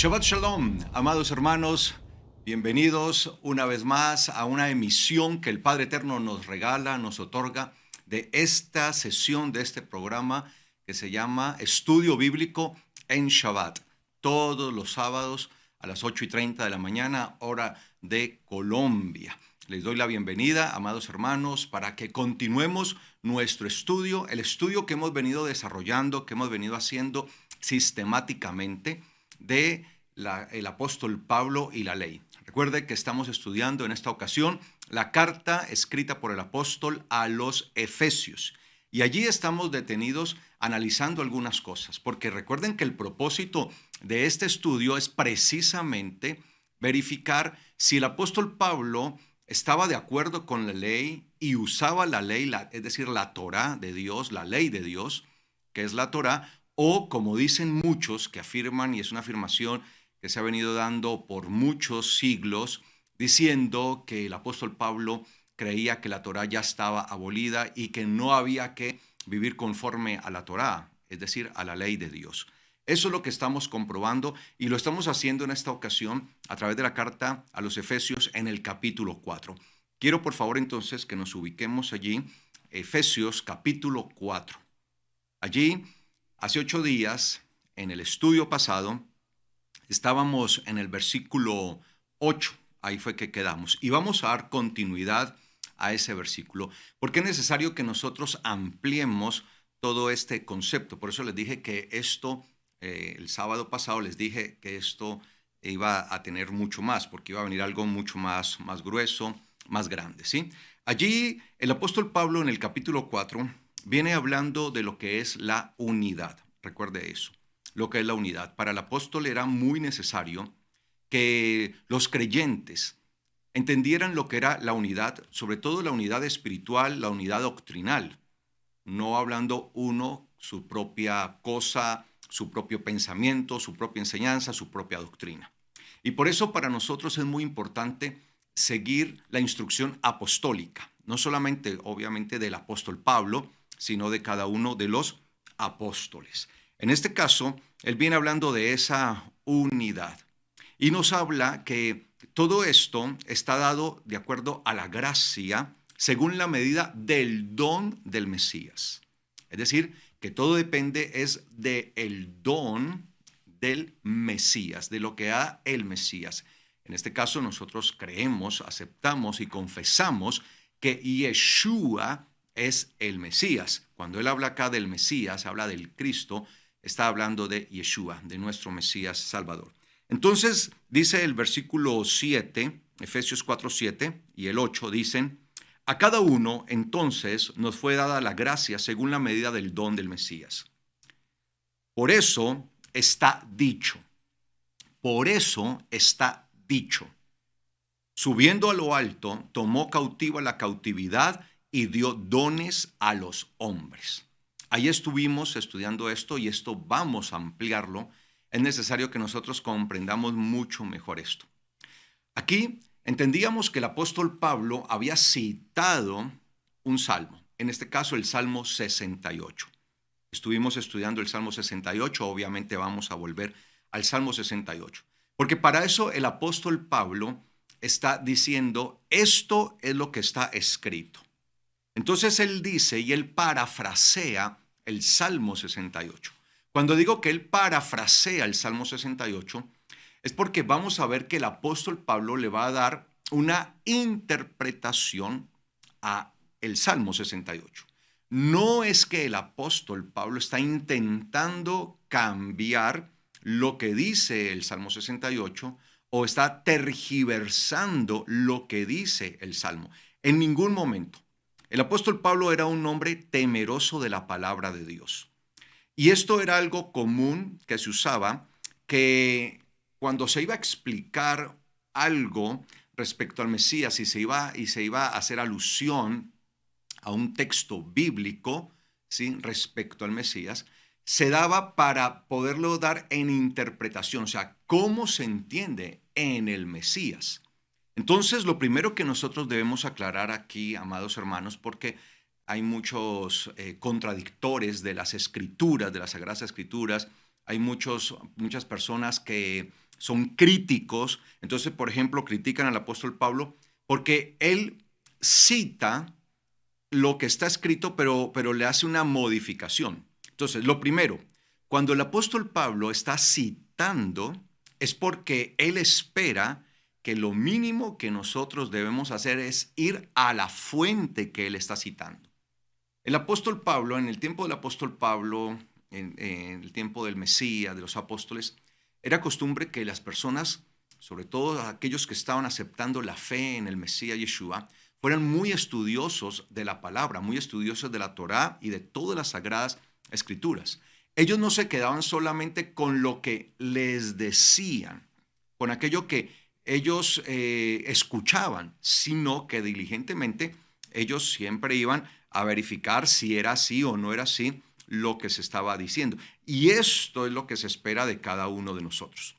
Shabbat Shalom, amados hermanos, bienvenidos una vez más a una emisión que el Padre Eterno nos regala, nos otorga de esta sesión, de este programa que se llama Estudio Bíblico en Shabbat, todos los sábados a las 8:30 de la mañana, hora de Colombia. Les doy la bienvenida, amados hermanos, para que continuemos nuestro estudio, el estudio que hemos venido desarrollando, que hemos venido haciendo sistemáticamente de el apóstol Pablo y la ley. Recuerde que estamos estudiando en esta ocasión la carta escrita por el apóstol a los Efesios. Y allí estamos detenidos analizando algunas cosas, porque recuerden que el propósito de este estudio es precisamente verificar si el apóstol Pablo estaba de acuerdo con la ley y usaba la ley, es decir, la Torá de Dios, la ley de Dios, que es la Torá, o como dicen muchos que afirman, y es una afirmación que se ha venido dando por muchos siglos, diciendo que el apóstol Pablo creía que la Torá ya estaba abolida y que no había que vivir conforme a la Torá, es decir, a la ley de Dios. Eso es lo que estamos comprobando y lo estamos haciendo en esta ocasión a través de la carta a los Efesios en el capítulo 4. Quiero por favor entonces que nos ubiquemos allí, Efesios capítulo 4. Allí, hace 8 días, en el estudio pasado, estábamos en el versículo 8, ahí fue que quedamos, y vamos a dar continuidad a ese versículo, porque es necesario que nosotros ampliemos todo este concepto. Por eso les dije que esto, el sábado pasado les dije que esto iba a tener mucho más, porque iba a venir algo mucho más grueso, más grande, ¿sí? Allí el apóstol Pablo en el capítulo 4 viene hablando de lo que es la unidad. Recuerde eso, lo que es la unidad. Para el apóstol era muy necesario que los creyentes entendieran lo que era la unidad, sobre todo la unidad espiritual, la unidad doctrinal, no hablando uno su propia cosa, su propio pensamiento, su propia enseñanza, su propia doctrina. Y por eso para nosotros es muy importante seguir la instrucción apostólica, no solamente obviamente del apóstol Pablo, sino de cada uno de los apóstoles. En este caso, él viene hablando de esa unidad y nos habla que todo esto está dado de acuerdo a la gracia según la medida del don del Mesías. Es decir, que todo depende es del don del Mesías, de lo que da el Mesías. En este caso nosotros creemos, aceptamos y confesamos que Yeshua es el Mesías. Cuando él habla acá del Mesías, habla del Cristo, está hablando de Yeshua, de nuestro Mesías Salvador. Entonces dice el versículo 7, Efesios 4:7 y el 8 dicen: a cada uno entonces nos fue dada la gracia según la medida del don del Mesías. Por eso está dicho, subiendo a lo alto, tomó cautiva la cautividad y dio dones a los hombres. Ahí estuvimos estudiando esto y esto vamos a ampliarlo. Es necesario que nosotros comprendamos mucho mejor esto. Aquí entendíamos que el apóstol Pablo había citado un salmo, en este caso el Salmo 68. Estuvimos estudiando el Salmo 68, obviamente vamos a volver al Salmo 68, porque para eso el apóstol Pablo está diciendo, esto es lo que está escrito. Entonces él dice y él parafrasea el Salmo 68. Cuando digo que él parafrasea el Salmo 68, es porque vamos a ver que el apóstol Pablo le va a dar una interpretación a el Salmo 68. No es que el apóstol Pablo está intentando cambiar lo que dice el Salmo 68 o está tergiversando lo que dice el Salmo. En ningún momento. El apóstol Pablo era un hombre temeroso de la palabra de Dios. Y esto era algo común que se usaba, que cuando se iba a explicar algo respecto al Mesías y se iba a hacer alusión a un texto bíblico, ¿sí?, respecto al Mesías, se daba para poderlo dar en interpretación, o sea, cómo se entiende en el Mesías. Entonces, lo primero que nosotros debemos aclarar aquí, amados hermanos, porque hay muchos contradictores de las escrituras, de las Sagradas Escrituras, hay muchas personas que son críticos. Entonces, por ejemplo, critican al apóstol Pablo porque él cita lo que está escrito, pero le hace una modificación. Entonces, lo primero, cuando el apóstol Pablo está citando, es porque él espera que lo mínimo que nosotros debemos hacer es ir a la fuente que él está citando. El apóstol Pablo, en el tiempo del apóstol Pablo, en el tiempo del Mesías, de los apóstoles, era costumbre que las personas, sobre todo aquellos que estaban aceptando la fe en el Mesías Yeshua, fueran muy estudiosos de la palabra, muy estudiosos de la Torá y de todas las sagradas escrituras. Ellos no se quedaban solamente con lo que les decían, con aquello que ellos escuchaban, sino que diligentemente ellos siempre iban a verificar si era así o no era así lo que se estaba diciendo. Y esto es lo que se espera de cada uno de nosotros.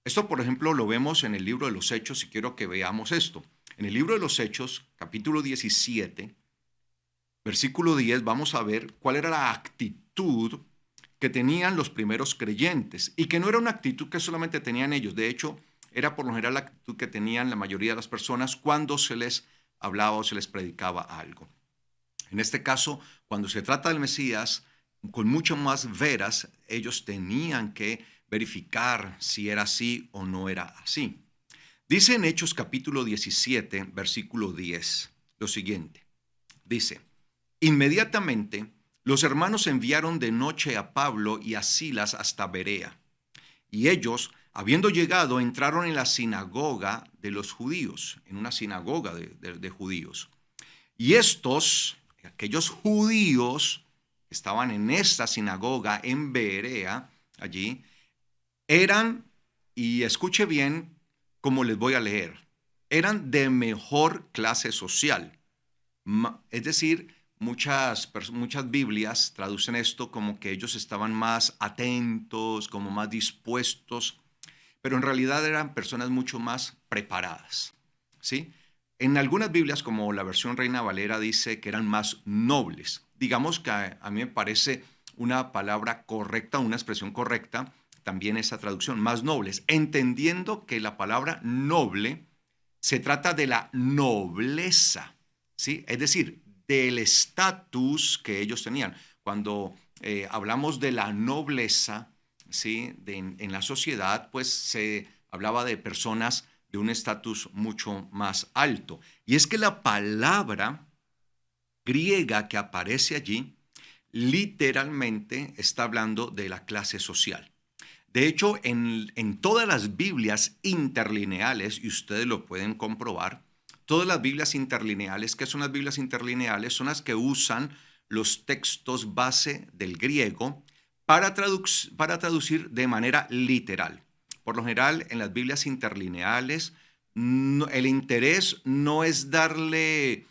Esto, por ejemplo, lo vemos en el libro de los Hechos y quiero que veamos esto. En el libro de los Hechos, capítulo 17, versículo 10, vamos a ver cuál era la actitud que tenían los primeros creyentes y que no era una actitud que solamente tenían ellos. De hecho, era por lo general la actitud que tenían la mayoría de las personas cuando se les hablaba o se les predicaba algo. En este caso, cuando se trata del Mesías, con mucho más veras, ellos tenían que verificar si era así o no era así. Dice en Hechos capítulo 17, versículo 10, lo siguiente. Dice, inmediatamente los hermanos enviaron de noche a Pablo y a Silas hasta Berea. Y ellos, habiendo llegado, entraron en la sinagoga de los judíos, en una sinagoga de judíos. Y aquellos judíos que estaban en esta sinagoga en Berea, allí, eran, y escuche bien como les voy a leer, eran de mejor clase social. Es decir, muchas Biblias traducen esto como que ellos estaban más atentos, como más dispuestos, pero en realidad eran personas mucho más preparadas, ¿sí? En algunas Biblias, como la versión Reina Valera, dice que eran más nobles. Digamos que a mí me parece una palabra correcta, una expresión correcta, también esa traducción, más nobles, entendiendo que la palabra noble se trata de la nobleza, ¿sí? Es decir, del estatus que ellos tenían. Cuando hablamos de la nobleza, ¿sí? En la sociedad, pues se hablaba de personas de un estatus mucho más alto. Y es que la palabra griega que aparece allí literalmente está hablando de la clase social. De hecho, en todas las Biblias interlineales, y ustedes lo pueden comprobar, todas las Biblias interlineales, ¿qué son las Biblias interlineales? Son las que usan los textos base del griego para traducir de manera literal. Por lo general, en las Biblias interlineales, el interés no es darle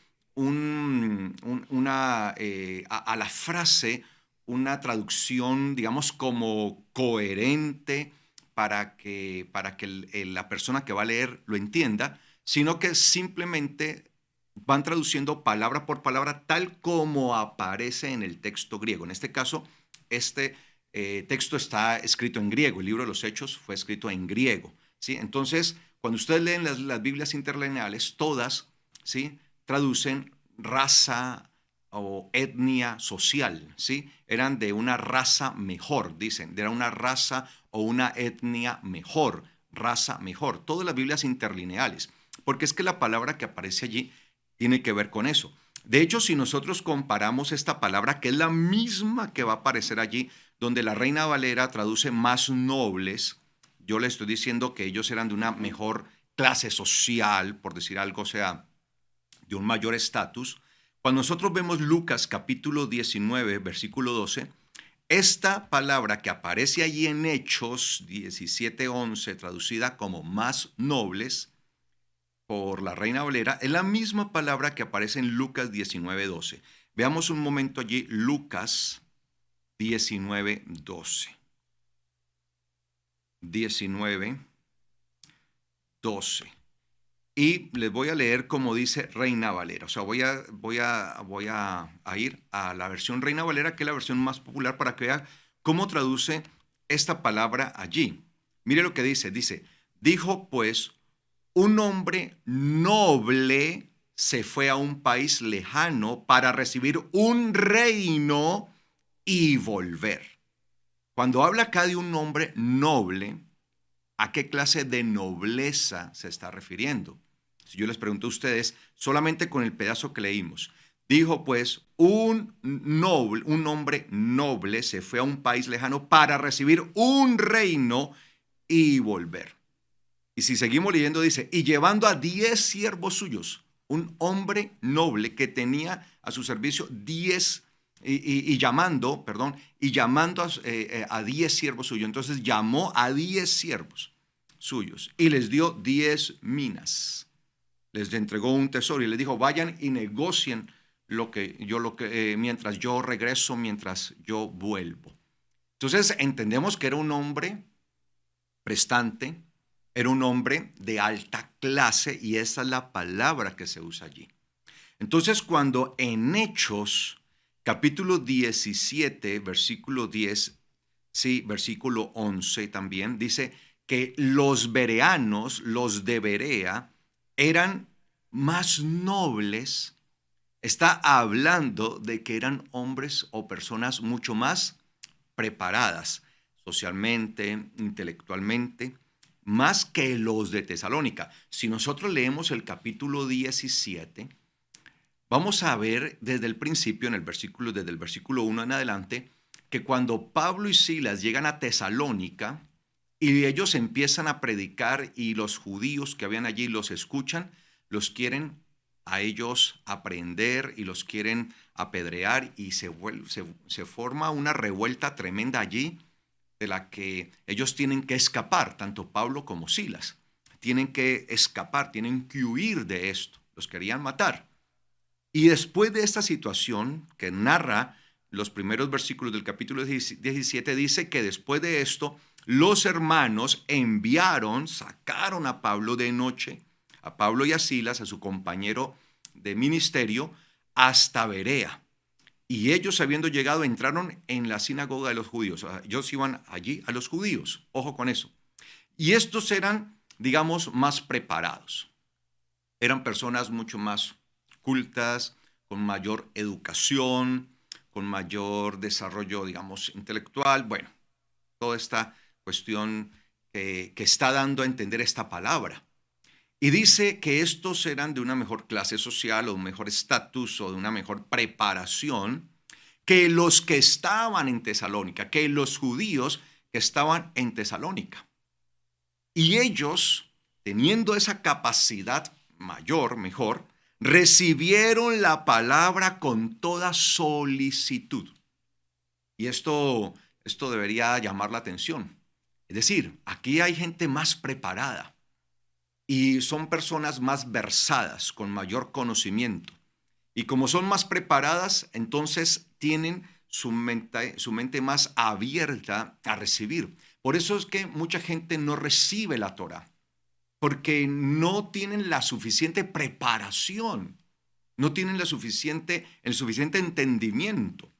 a la frase una traducción, digamos, como coherente para que la persona que va a leer lo entienda, sino que simplemente van traduciendo palabra por palabra tal como aparece en el texto griego. En este caso, este texto está escrito en griego. El libro de los Hechos fue escrito en griego, ¿sí? Entonces, cuando ustedes leen las Biblias interlineales, todas, ¿sí?, traducen raza o etnia social, ¿sí? Eran de una raza mejor, dicen, era una raza o una etnia mejor, raza mejor. Todas las Biblias interlineales, porque es que la palabra que aparece allí tiene que ver con eso. De hecho, si nosotros comparamos esta palabra, que es la misma que va a aparecer allí, donde la Reina Valera traduce más nobles, yo le estoy diciendo que ellos eran de una mejor clase social, por decir algo, o sea, de un mayor estatus. Cuando nosotros vemos Lucas capítulo 19, versículo 12, esta palabra que aparece allí en Hechos 17:11, traducida como más nobles por la Reina Valera, es la misma palabra que aparece en Lucas 19:12. Veamos un momento allí Lucas 19:12. 19:12. Y les voy a leer como dice Reina Valera. O sea, voy a ir a la versión Reina Valera, que es la versión más popular, para que vean cómo traduce esta palabra allí. Mire lo que dice, dijo pues, un hombre noble se fue a un país lejano para recibir un reino y volver. Cuando habla acá de un hombre noble, ¿a qué clase de nobleza se está refiriendo? Si yo les pregunto a ustedes, solamente con el pedazo que leímos, dijo pues, un hombre noble se fue a un país lejano para recibir un reino y volver. Y si seguimos leyendo, dice, y llevando a 10 siervos suyos, un hombre noble que tenía a su servicio 10 y llamando a 10 siervos suyos. Entonces llamó a 10 siervos suyos y les dio 10 minas. Les entregó un tesoro y les dijo, vayan y negocien mientras yo regreso, mientras yo vuelvo. Entonces entendemos que era un hombre prestante, era un hombre de alta clase y esa es la palabra que se usa allí. Entonces cuando en Hechos capítulo 17, versículo 10, sí, versículo 11 también, dice que los bereanos, los de Berea, eran más nobles. Está hablando de que eran hombres o personas mucho más preparadas socialmente, intelectualmente, más que los de Tesalónica. Si nosotros leemos el capítulo 17, vamos a ver desde el principio, desde el versículo 1 en adelante, que cuando Pablo y Silas llegan a Tesalónica y ellos empiezan a predicar y los judíos que habían allí los escuchan, los quieren a ellos aprender y los quieren apedrear y se forma una revuelta tremenda allí de la que ellos tienen que escapar, tanto Pablo como Silas. Tienen que escapar, tienen que huir de esto. Los querían matar. Y después de esta situación que narra los primeros versículos del capítulo 17, dice que después de esto, los hermanos sacaron a Pablo de noche, a Pablo y a Silas, a su compañero de ministerio, hasta Berea. Y ellos, habiendo llegado, entraron en la sinagoga de los judíos. Ellos iban allí a los judíos. Ojo con eso. Y estos eran, digamos, más preparados. Eran personas mucho más cultas, con mayor educación, con mayor desarrollo, digamos, intelectual. Bueno, toda esta cuestión que está dando a entender esta palabra. Y dice que estos eran de una mejor clase social o un mejor estatus o de una mejor preparación que los que estaban en Tesalónica, que los judíos que estaban en Tesalónica. Y ellos, teniendo esa capacidad mejor, recibieron la palabra con toda solicitud. Y esto debería llamar la atención. Es decir, aquí hay gente más preparada. Y son personas más versadas, con mayor conocimiento. Y como son más preparadas, entonces tienen su mente más abierta a recibir. Por eso es que mucha gente no recibe la Torá, porque no tienen la suficiente preparación, no tienen el suficiente entendimiento.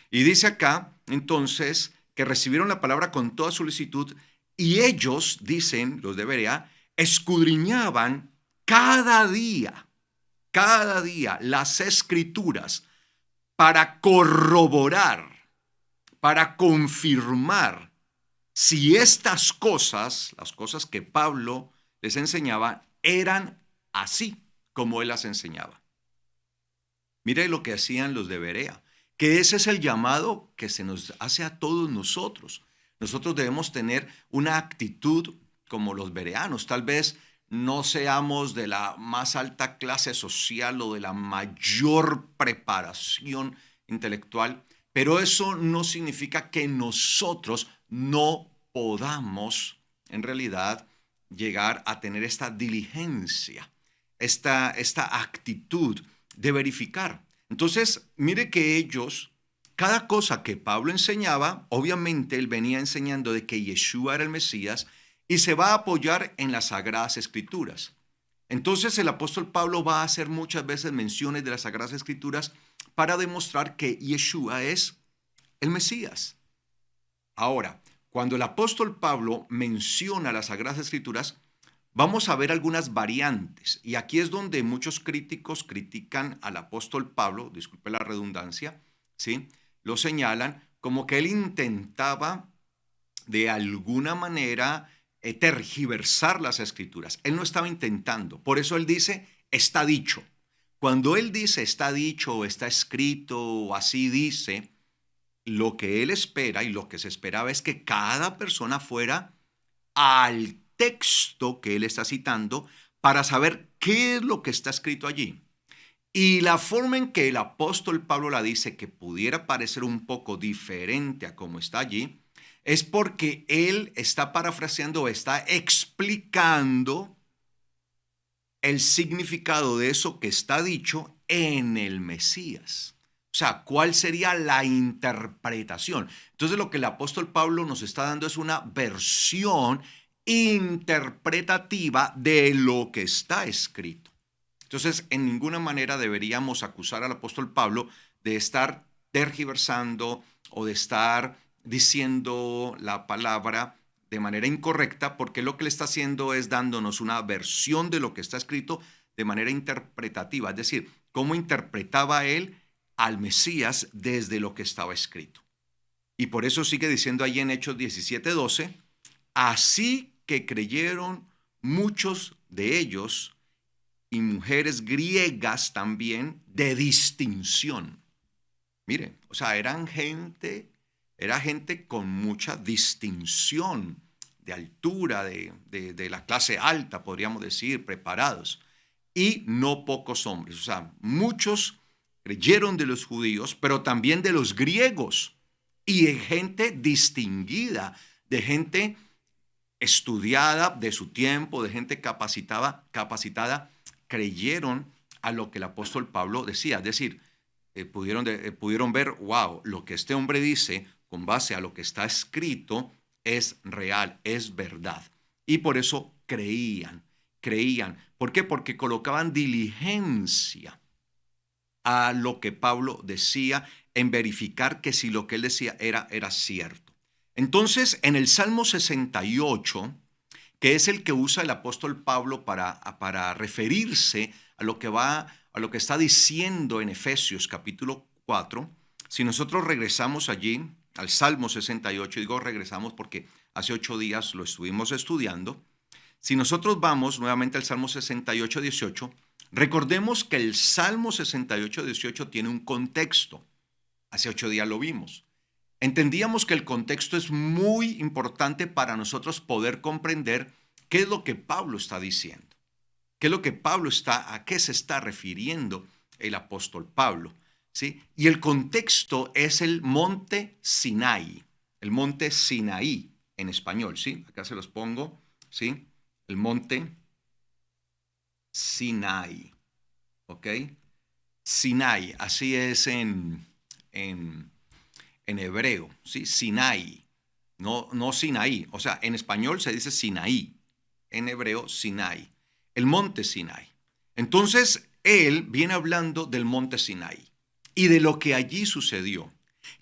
Y dice acá, entonces, que recibieron la palabra con toda solicitud y ellos, dicen los de Berea, escudriñaban cada día las escrituras para corroborar, para confirmar si estas cosas, las cosas que Pablo les enseñaba, eran así como él las enseñaba. Mire lo que hacían los de Berea, que ese es el llamado que se nos hace a todos nosotros. Nosotros debemos tener una actitud como los bereanos. Tal vez no seamos de la más alta clase social o de la mayor preparación intelectual, pero eso no significa que nosotros no podamos, en realidad, llegar a tener esta diligencia, esta actitud de verificar. Entonces, mire que ellos, cada cosa que Pablo enseñaba, obviamente él venía enseñando de que Yeshua era el Mesías y se va a apoyar en las Sagradas Escrituras. Entonces el apóstol Pablo va a hacer muchas veces menciones de las Sagradas Escrituras para demostrar que Yeshua es el Mesías. Ahora, cuando el apóstol Pablo menciona las Sagradas Escrituras, vamos a ver algunas variantes. Y aquí es donde muchos críticos critican al apóstol Pablo, disculpe la redundancia, ¿sí? Lo señalan como que él intentaba de alguna manera tergiversar las Escrituras. Él no estaba intentando. Por eso él dice, está dicho. Cuando él dice está dicho o está escrito o así dice, lo que él espera y lo que se esperaba es que cada persona fuera al texto que él está citando para saber qué es lo que está escrito allí. Y la forma en que el apóstol Pablo la dice, que pudiera parecer un poco diferente a como está allí, es porque él está parafraseando, está explicando el significado de eso que está dicho en el Mesías. O sea, ¿cuál sería la interpretación? Entonces lo que el apóstol Pablo nos está dando es una versión interpretativa de lo que está escrito. Entonces, en ninguna manera deberíamos acusar al apóstol Pablo de estar tergiversando o de estar diciendo la palabra de manera incorrecta, porque lo que le está haciendo es dándonos una versión de lo que está escrito de manera interpretativa, es decir, cómo interpretaba él al Mesías desde lo que estaba escrito. Y por eso sigue diciendo ahí en Hechos 17:12, así que creyeron muchos de ellos y mujeres griegas también de distinción. Mire, o sea, era gente con mucha distinción, de altura, de la clase alta, podríamos decir, preparados, y no pocos hombres. O sea, muchos creyeron de los judíos, pero también de los griegos, y de gente distinguida, de gente estudiada de su tiempo, de gente capacitada, creyeron a lo que el apóstol Pablo decía. Es decir, pudieron ver, wow, lo que este hombre dice con base a lo que está escrito es real, es verdad. Y por eso creían. ¿Por qué? Porque colocaban diligencia a lo que Pablo decía en verificar que si lo que él decía era cierto. Entonces, en el Salmo 68, que es el que usa el apóstol Pablo para referirse a lo que está diciendo en Efesios capítulo 4, si nosotros regresamos allí al Salmo 68, digo regresamos porque hace 8 días lo estuvimos estudiando, si nosotros vamos nuevamente al Salmo 68, 18, recordemos que el Salmo 68, 18 tiene un contexto. Hace 8 días lo vimos. Entendíamos que el contexto es muy importante para nosotros poder comprender qué es lo que Pablo está diciendo, a qué se está refiriendo el apóstol Pablo, ¿sí? Y el contexto es el monte Sinaí en español, ¿sí? Acá se los pongo, ¿sí? El monte Sinaí, ¿ok? Sinaí, así es en hebreo, ¿sí? Sinaí, no Sinaí. O sea, en español se dice Sinaí, en hebreo Sinaí, el monte Sinaí. Entonces, él viene hablando del monte Sinaí y de lo que allí sucedió,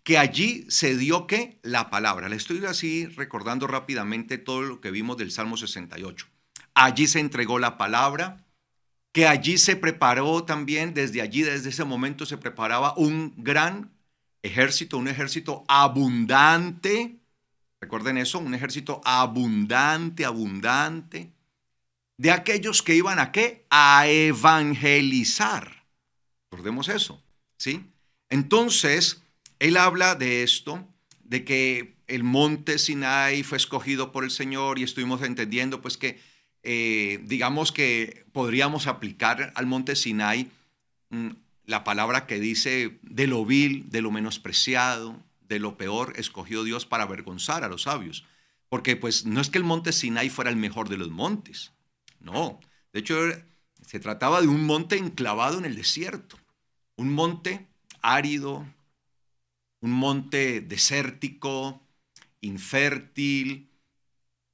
que allí se dio ¿qué? La palabra. Le estoy así recordando rápidamente todo lo que vimos del Salmo 68. Allí se entregó la palabra, que allí se preparó también, desde ese momento se preparaba un gran ejército, un ejército abundante. Recuerden eso, un ejército abundante, de aquellos que iban a ¿qué? A evangelizar. Recordemos eso, ¿sí? Entonces, él habla de esto, de que el monte Sinai fue escogido por el Señor y estuvimos entendiendo pues que digamos que podríamos aplicar al monte Sinai la palabra que dice de lo vil, de lo menospreciado, de lo peor, escogió Dios para avergonzar a los sabios. Porque pues no es que el monte Sinai fuera el mejor de los montes, no. De hecho, se trataba de un monte enclavado en el desierto, un monte árido, un monte desértico, infértil,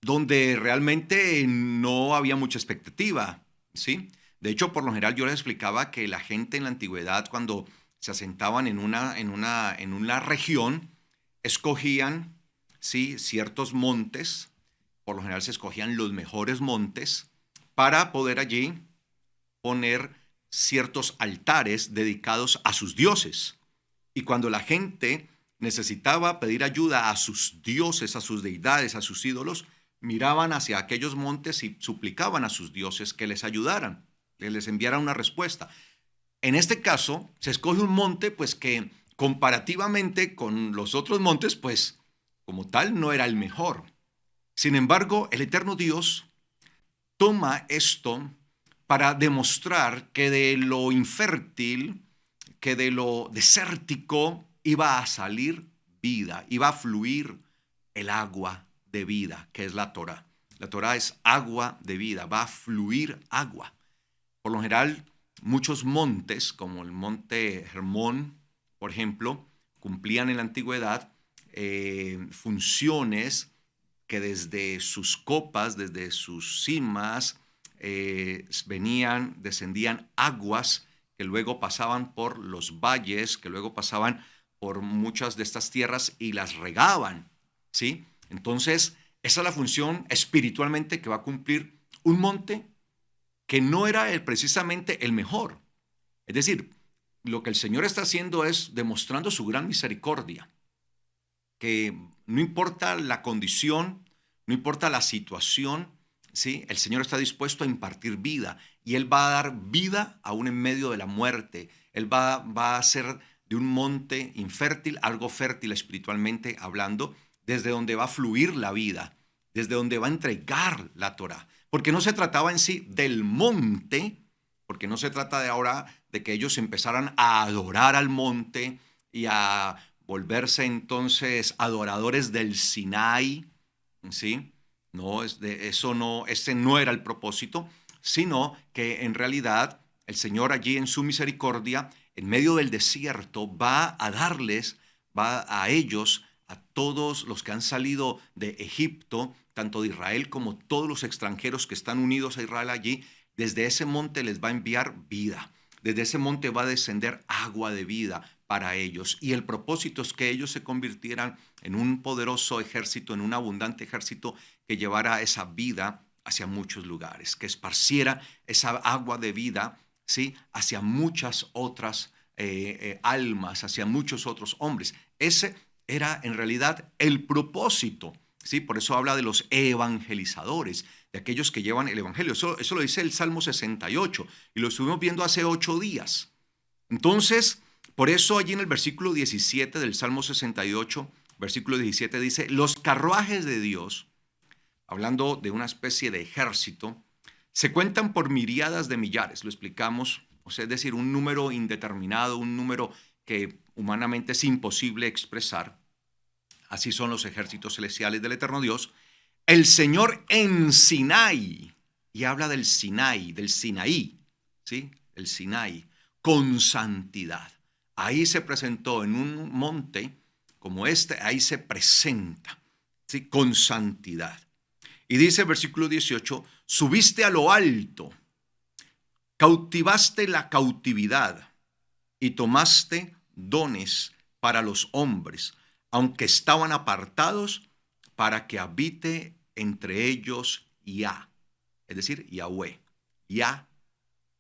donde realmente no había mucha expectativa, ¿sí? De hecho, por lo general yo les explicaba que la gente en la antigüedad, cuando se asentaban en una región, escogían ¿sí?, ciertos montes. Por lo general se escogían los mejores montes para poder allí poner ciertos altares dedicados a sus dioses. Y cuando la gente necesitaba pedir ayuda a sus dioses, a sus deidades, a sus ídolos, miraban hacia aquellos montes y suplicaban a sus dioses que les ayudaran, que les enviaran una respuesta. En este caso, se escoge un monte pues que comparativamente con los otros montes, pues como tal no era el mejor. Sin embargo, el eterno Dios toma esto para demostrar que de lo infértil, que de lo desértico iba a salir vida, iba a fluir el agua de vida, que es la Torá. La Torá es agua de vida, va a fluir agua. Por lo general, muchos montes, como el monte Hermón, por ejemplo, cumplían en la antigüedad funciones que desde sus copas, desde sus cimas, descendían aguas que luego pasaban por los valles, que luego pasaban por muchas de estas tierras y las regaban, ¿sí? Entonces, esa es la función espiritualmente que va a cumplir un monte que no era precisamente el mejor. Es decir, lo que el Señor está haciendo es demostrando su gran misericordia, que no importa la condición, no importa la situación, ¿sí?, el Señor está dispuesto a impartir vida y Él va a dar vida aún en medio de la muerte. Él va a hacer de un monte infértil algo fértil espiritualmente hablando, desde donde va a fluir la vida, desde donde va a entregar la Torá. Porque no se trataba en sí del monte, porque no se trata de ahora de que ellos empezaran a adorar al monte y a volverse entonces adoradores del Sinaí, ¿sí? No, eso no, ese no era el propósito, sino que en realidad el Señor allí en su misericordia, en medio del desierto, va a darles, va a ellos, a todos los que han salido de Egipto, tanto de Israel como todos los extranjeros que están unidos a Israel allí, desde ese monte les va a enviar vida. Desde ese monte va a descender agua de vida para ellos. Y el propósito es que ellos se convirtieran en un poderoso ejército, en un abundante ejército que llevara esa vida hacia muchos lugares, que esparciera esa agua de vida, ¿sí?, hacia muchas otras almas, hacia muchos otros hombres. Ese era en realidad el propósito, ¿sí? Por eso habla de los evangelizadores, de aquellos que llevan el evangelio. Eso lo dice el Salmo 68 y lo estuvimos viendo hace 8 días. Entonces, por eso allí en el versículo 17 del Salmo 68, versículo 17 dice, los carruajes de Dios, hablando de una especie de ejército, se cuentan por miriadas de millares, lo explicamos, o sea, es decir, un número indeterminado, un número que humanamente es imposible expresar. Así son los ejércitos celestiales del eterno Dios. El Señor en Sinai, y habla del Sinai, del Sinaí, ¿sí? El Sinai, con santidad. Ahí se presentó en un monte como este, ahí se presenta, ¿sí?, con santidad. Y dice el versículo 18, subiste a lo alto, cautivaste la cautividad y tomaste dones para los hombres, aunque estaban apartados, para que habite entre ellos Yah, es decir, Yahweh, Yah,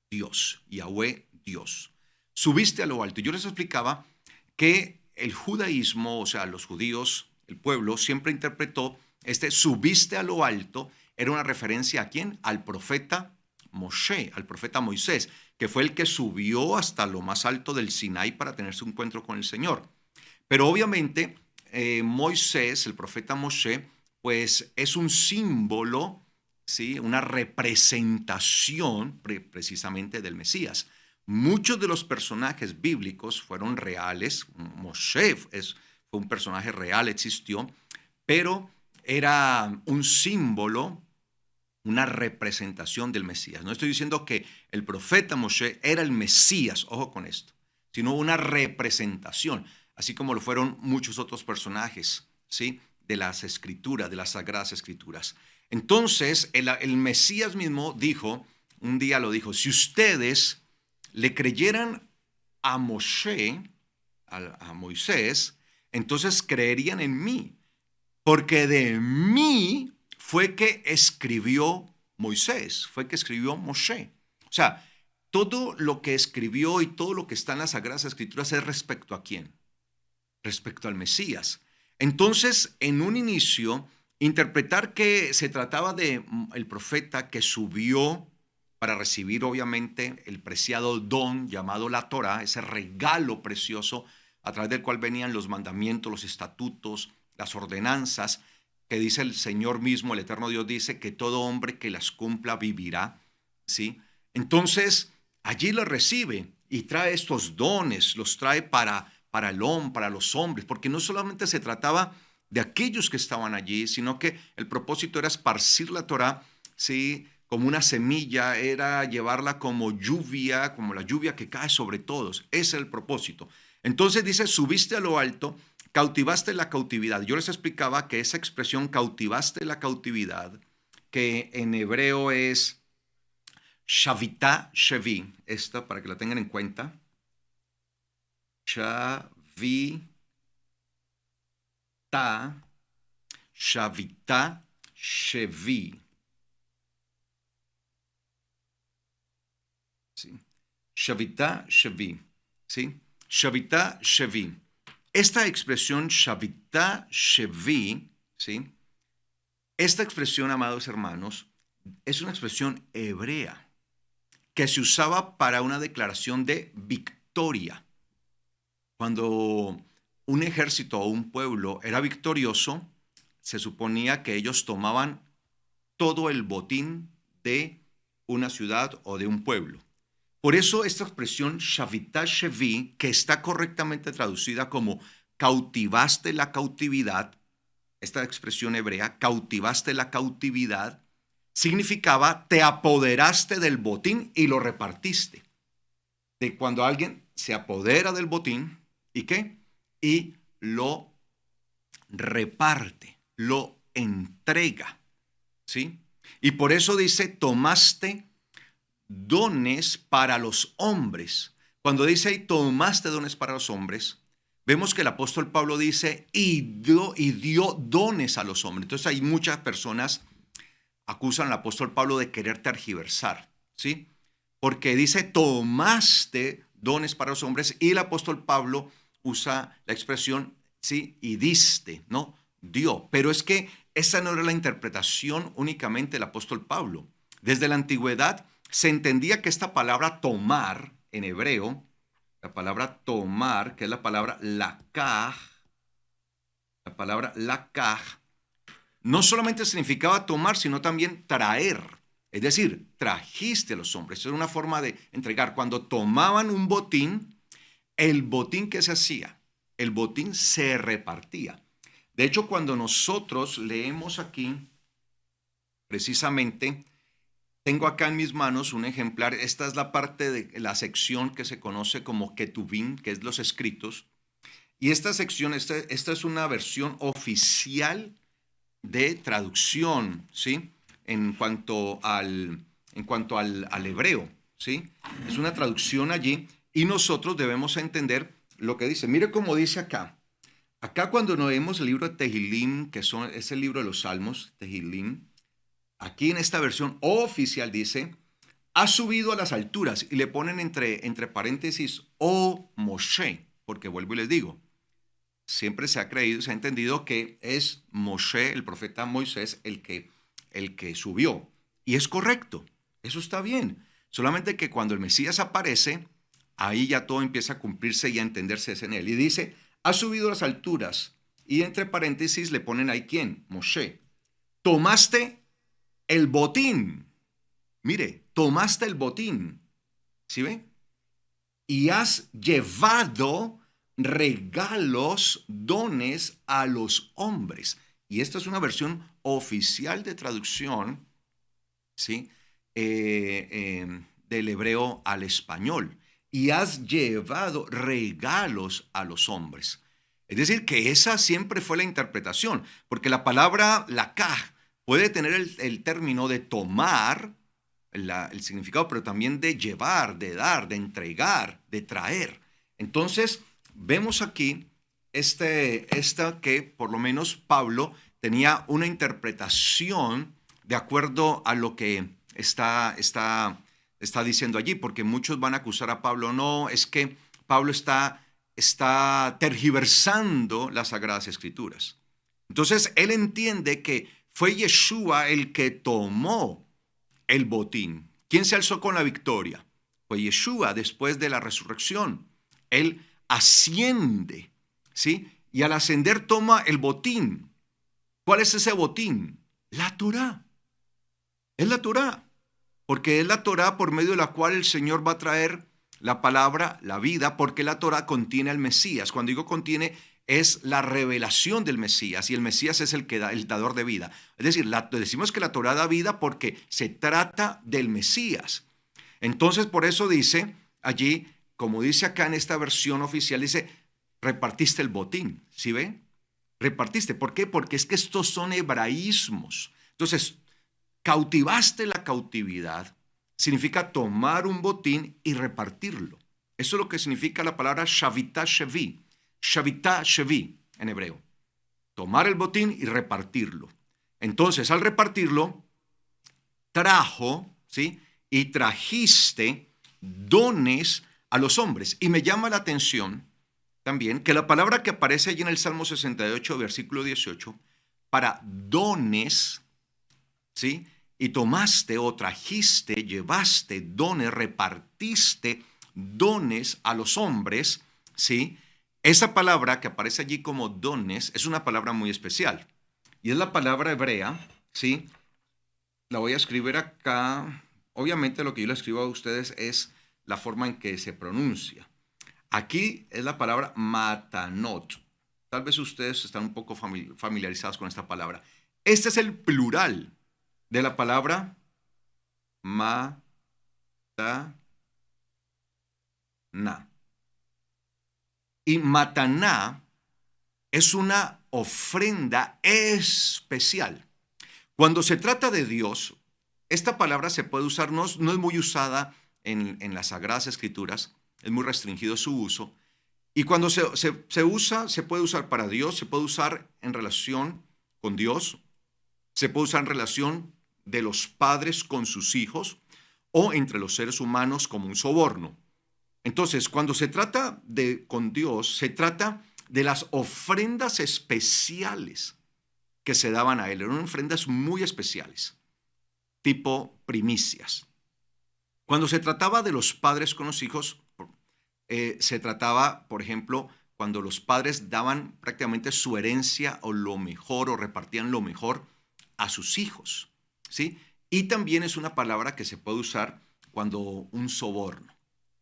Dios, Yahweh, Dios. Subiste a lo alto. Yo les explicaba que el judaísmo, o sea, los judíos, el pueblo, siempre interpretó subiste a lo alto, era una referencia a quién, al profeta Moshe, al profeta Moisés, que fue el que subió hasta lo más alto del Sinaí para tener su encuentro con el Señor. Pero obviamente Moisés, el profeta Moshe, pues es un símbolo, ¿sí?, una representación precisamente del Mesías. Muchos de los personajes bíblicos fueron reales. Moshe fue un personaje real, existió, pero era un símbolo, una representación del Mesías. No estoy diciendo que el profeta Moshe era el Mesías, ojo con esto, sino una representación, así como lo fueron muchos otros personajes, ¿sí?, de las escrituras, de las sagradas escrituras. Entonces, el Mesías mismo dijo, un día lo dijo, si ustedes le creyeran a Moshe, a Moisés, entonces creerían en mí, porque de mí fue que escribió Moisés, fue que escribió Moshe. O sea, todo lo que escribió y todo lo que está en las Sagradas Escrituras es respecto a quién, respecto al Mesías. Entonces, en un inicio, interpretar que se trataba de el profeta que subió para recibir obviamente el preciado don llamado la Torá, ese regalo precioso a través del cual venían los mandamientos, los estatutos, las ordenanzas, que dice el Señor mismo, el eterno Dios dice que todo hombre que las cumpla vivirá, ¿sí? Entonces, allí lo recibe y trae estos dones, los trae para el hombre, para los hombres, porque no solamente se trataba de aquellos que estaban allí, sino que el propósito era esparcir la Torá, ¿sí? Como una semilla, era llevarla como lluvia, como la lluvia que cae sobre todos. Ese es el propósito. Entonces dice, subiste a lo alto, cautivaste la cautividad. Yo les explicaba que esa expresión cautivaste la cautividad, que en hebreo es shavita shevi, esta para que la tengan en cuenta. Shavita, shavita shevi. ¿Sí? Shavita shevi. ¿Sí? Shavita shevi. Esta expresión Shavita shevi, ¿sí? Esta expresión, amados hermanos, es una expresión hebrea que se usaba para una declaración de victoria. Cuando un ejército o un pueblo era victorioso, se suponía que ellos tomaban todo el botín de una ciudad o de un pueblo. Por eso esta expresión Shavita Shevi, que está correctamente traducida como cautivaste la cautividad, esta expresión hebrea, cautivaste la cautividad, significaba te apoderaste del botín y lo repartiste. De cuando alguien se apodera del botín, ¿y qué? Y lo reparte, lo entrega, ¿sí? Y por eso dice, tomaste dones para los hombres. Cuando dice ahí, tomaste dones para los hombres, vemos que el apóstol Pablo dice, y dio dones a los hombres. Entonces hay muchas personas acusan al apóstol Pablo de querer tergiversar, ¿sí? Porque dice, tomaste dones para los hombres, y el apóstol Pablo usa la expresión, ¿sí? Y diste, ¿no? Dio. Pero es que esa no era la interpretación únicamente del apóstol Pablo. Desde la antigüedad se entendía que esta palabra tomar en hebreo, la palabra tomar, que es la palabra lakaj, no solamente significaba tomar, sino también traer. Es decir, trajiste a los hombres. Eso era una forma de entregar. Cuando tomaban un botín, el botín que se hacía, el botín se repartía. De hecho, cuando nosotros leemos aquí, precisamente, tengo acá en mis manos un ejemplar. Esta es la parte de la sección que se conoce como Ketuvim, que es los escritos. Y esta sección, esta es una versión oficial de traducción, ¿sí? En cuanto al hebreo, ¿sí? Es una traducción allí y nosotros debemos entender lo que dice. Mire cómo dice acá. Acá cuando nos vemos el libro de Tehilim, es el libro de los Salmos, Tehilim, aquí en esta versión oficial dice, ha subido a las alturas, y le ponen entre paréntesis, oh Moshe, porque vuelvo y les digo, siempre se ha creído, se ha entendido que es Moshe, el profeta Moisés, el que subió. Y es correcto, eso está bien. Solamente que cuando el Mesías aparece, ahí ya todo empieza a cumplirse y a entenderse en él. Y dice, ha subido a las alturas. Y entre paréntesis le ponen ahí quién, Moshe. Tomaste el botín. Mire, tomaste el botín. ¿Sí ve? Y has llevado regalos, dones a los hombres. Y esta es una versión oficial de traducción, ¿sí? Del hebreo al español. Y has llevado regalos a los hombres. Es decir, que esa siempre fue la interpretación, porque la palabra lakaj puede tener el término de tomar, el significado, pero también de llevar, de dar, de entregar, de traer. Entonces, vemos aquí esta que por lo menos Pablo tenía una interpretación de acuerdo a lo que está diciendo allí, porque muchos van a acusar a Pablo, no, es que Pablo está tergiversando las Sagradas Escrituras. Entonces, él entiende que fue Yeshua el que tomó el botín. ¿Quién se alzó con la victoria? Fue Yeshua después de la resurrección. Él asciende, ¿sí? Y al ascender toma el botín. ¿Cuál es ese botín? La Torá. Es la Torá, porque es la Torá por medio de la cual el Señor va a traer la palabra, la vida, porque la Torá contiene al Mesías. Cuando digo contiene, es la revelación del Mesías, y el Mesías es el que da, el dador de vida. Es decir, decimos que la Torá da vida porque se trata del Mesías. Entonces, por eso dice allí, como dice acá en esta versión oficial, dice, repartiste el botín, ¿sí ve? Repartiste. ¿Por qué? Porque es que estos son hebraísmos. Entonces, cautivaste la cautividad, significa tomar un botín y repartirlo. Eso es lo que significa la palabra shavitá shevi. Shavitá shevi en hebreo. Tomar el botín y repartirlo. Entonces, al repartirlo, trajo, ¿sí? Y trajiste dones a los hombres. Y me llama la atención también que la palabra que aparece allí en el Salmo 68, versículo 18, para dones, ¿sí? Y tomaste o trajiste, llevaste dones, repartiste dones a los hombres, ¿sí? Esa palabra que aparece allí como dones es una palabra muy especial. Y es la palabra hebrea, ¿sí? La voy a escribir acá. Obviamente lo que yo le escribo a ustedes es la forma en que se pronuncia. Aquí es la palabra matanot. Tal vez ustedes están un poco familiarizados con esta palabra. Este es el plural de la palabra mataná. Y mataná es una ofrenda especial. Cuando se trata de Dios, esta palabra se puede usar, no es muy usada en las Sagradas Escrituras, es muy restringido su uso. Y cuando se usa, se puede usar para Dios, se puede usar en relación con Dios, se puede usar en relación de los padres con sus hijos o entre los seres humanos como un soborno. Entonces, cuando se trata con Dios, se trata de las ofrendas especiales que se daban a él. Eran ofrendas muy especiales, tipo primicias. Cuando se trataba de los padres con los hijos, se trataba, por ejemplo, cuando los padres daban prácticamente su herencia o lo mejor o repartían lo mejor a sus hijos, ¿sí? Y también es una palabra que se puede usar cuando un soborno.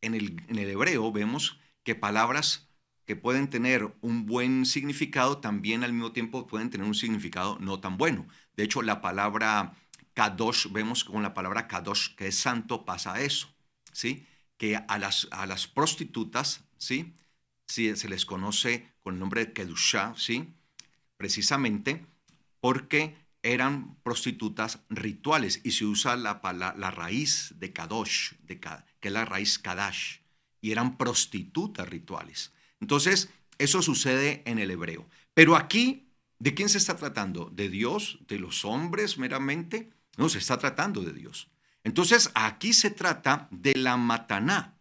En el hebreo vemos que palabras que pueden tener un buen significado también al mismo tiempo pueden tener un significado no tan bueno. De hecho, la palabra kadosh, vemos con la palabra kadosh, que es santo, pasa eso, ¿sí? Que a las prostitutas, ¿sí? Sí, se les conoce con el nombre de kedushá, ¿sí? Precisamente porque eran prostitutas rituales y se usa la raíz de kadosh, que es la raíz kadash, y eran prostitutas rituales. Entonces, eso sucede en el hebreo. Pero aquí, ¿de quién se está tratando? ¿De Dios? ¿De los hombres meramente? No, se está tratando de Dios. Entonces, aquí se trata de la mataná.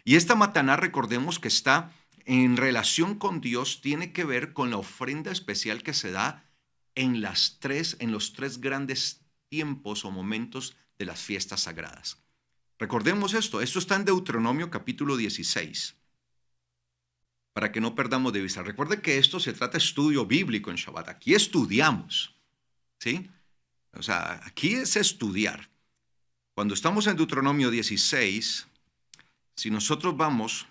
Y esta mataná, recordemos que está en relación con Dios, tiene que ver con la ofrenda especial que se da en los tres grandes tiempos o momentos de las fiestas sagradas. Recordemos esto está en Deuteronomio capítulo 16, para que no perdamos de vista. Recuerde que esto se trata de estudio bíblico en Shabbat. Aquí estudiamos, ¿sí? O sea, aquí es estudiar. Cuando estamos en Deuteronomio 16, si nosotros vamos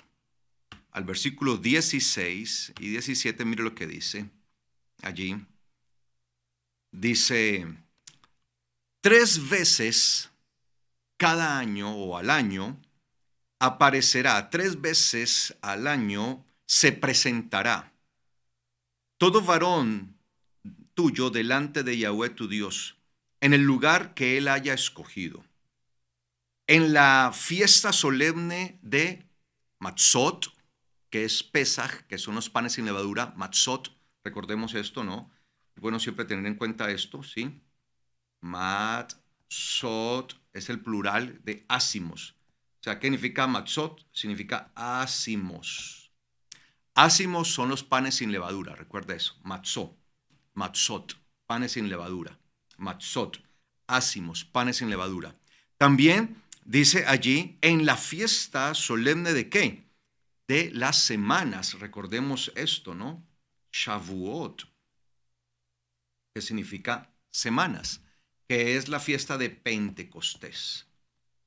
al versículo 16 y 17, mire lo que dice allí. Dice, 3 veces cada año o al año aparecerá, 3 veces al año se presentará todo varón tuyo delante de Yahweh tu Dios, en el lugar que él haya escogido. En la fiesta solemne de Matzot, que es Pesaj, que son los panes sin levadura, Matzot, recordemos esto, ¿no? Bueno, siempre tener en cuenta esto, ¿sí? Matzot es el plural de ácimos. O sea, ¿qué significa matzot? Significa ácimos. Ácimos son los panes sin levadura, recuerda eso. Matzot, panes sin levadura. Matzot, ácimos, panes sin levadura. También dice allí, en la fiesta solemne de ¿qué? De las semanas. Recordemos esto, ¿no? Shavuot, que significa semanas, que es la fiesta de Pentecostés,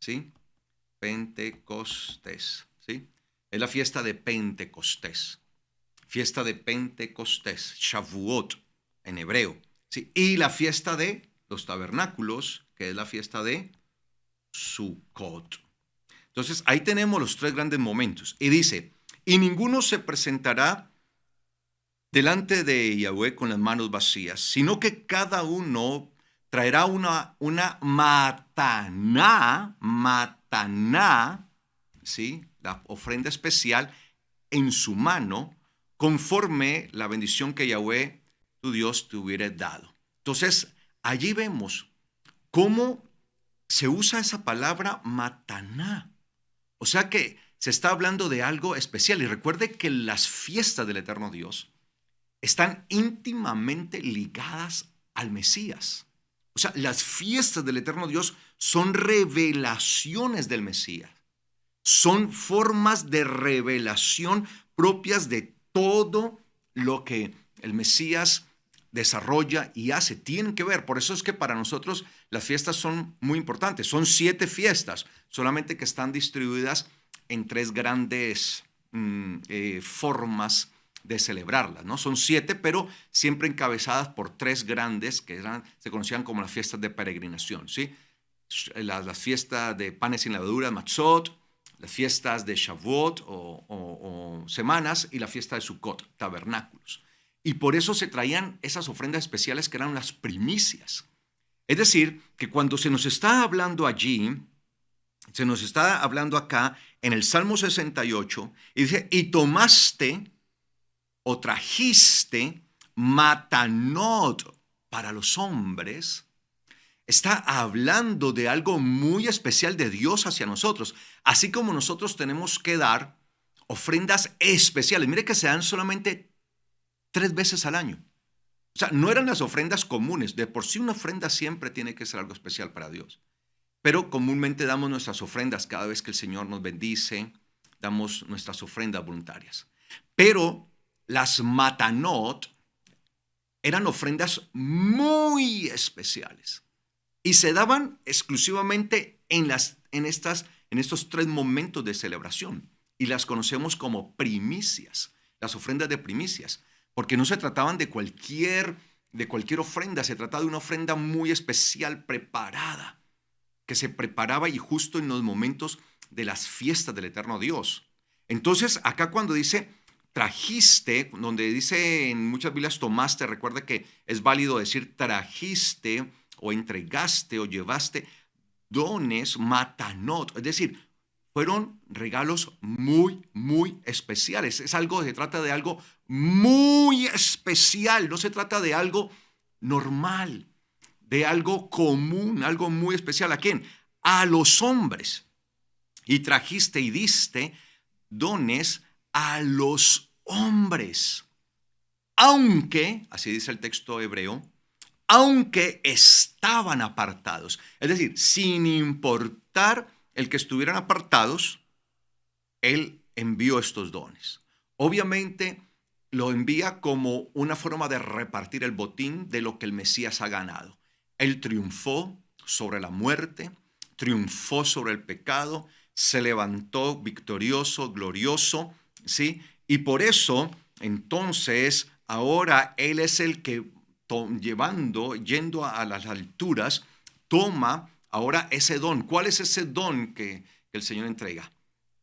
¿sí? Pentecostés, ¿sí? Es la fiesta de Pentecostés. Fiesta de Pentecostés, Shavuot, en hebreo, ¿sí? Y la fiesta de los tabernáculos, que es la fiesta de Sukkot. Entonces, ahí tenemos los tres grandes momentos. Y dice, y ninguno se presentará delante de Yahweh con las manos vacías, sino que cada uno traerá una mataná, ¿sí? La ofrenda especial en su mano, conforme la bendición que Yahweh, tu Dios, te hubiera dado. Entonces, allí vemos cómo se usa esa palabra mataná. O sea que se está hablando de algo especial. Y recuerde que las fiestas del eterno Dios están íntimamente ligadas al Mesías. O sea, las fiestas del eterno Dios son revelaciones del Mesías. Son formas de revelación propias de todo lo que el Mesías desarrolla y hace. Tienen que ver. Por eso es que para nosotros las fiestas son muy importantes. Son 7 fiestas, solamente que están distribuidas en 3 grandes formas de celebrarlas, ¿no? Son 7, pero siempre encabezadas por 3 grandes que se conocían como las fiestas de peregrinación, ¿sí? Las fiestas de panes sin levadura, Matzot, las fiestas de Shavuot o semanas y la fiesta de Sukkot, tabernáculos. Y por eso se traían esas ofrendas especiales que eran las primicias. Es decir, que cuando se nos está hablando allí, se nos está hablando acá en el Salmo 68, y dice, y tomaste o trajiste matanot para los hombres, está hablando de algo muy especial de Dios hacia nosotros, así como nosotros tenemos que dar ofrendas especiales. Mire que se dan solamente 3 veces al año. O sea, no eran las ofrendas comunes. De por sí una ofrenda siempre tiene que ser algo especial para Dios. Pero comúnmente damos nuestras ofrendas cada vez que el Señor nos bendice, damos nuestras ofrendas voluntarias. Pero las matanot eran ofrendas muy especiales y se daban exclusivamente en estos 3 momentos de celebración y las conocemos como primicias, las ofrendas de primicias, porque no se trataban de cualquier ofrenda, se trataba de una ofrenda muy especial preparada, que se preparaba y justo en los momentos de las fiestas del eterno Dios. Entonces, acá cuando dice trajiste, donde dice en muchas Biblias tomaste, recuerda que es válido decir trajiste o entregaste o llevaste dones, matanot, es decir, fueron regalos muy, muy especiales. Se trata de algo muy especial, no se trata de algo normal, de algo común, algo muy especial. ¿A quién? A los hombres. Y trajiste y diste dones a los hombres. Aunque, así dice el texto hebreo, aunque estaban apartados. Es decir, sin importar el que estuvieran apartados, Él envió estos dones. Obviamente lo envía como una forma de repartir el botín de lo que el Mesías ha ganado. Él triunfó sobre la muerte, triunfó sobre el pecado, se levantó victorioso, glorioso, ¿sí? Y por eso, entonces, ahora Él es el que yendo a las alturas, toma ahora ese don. ¿Cuál es ese don que el Señor entrega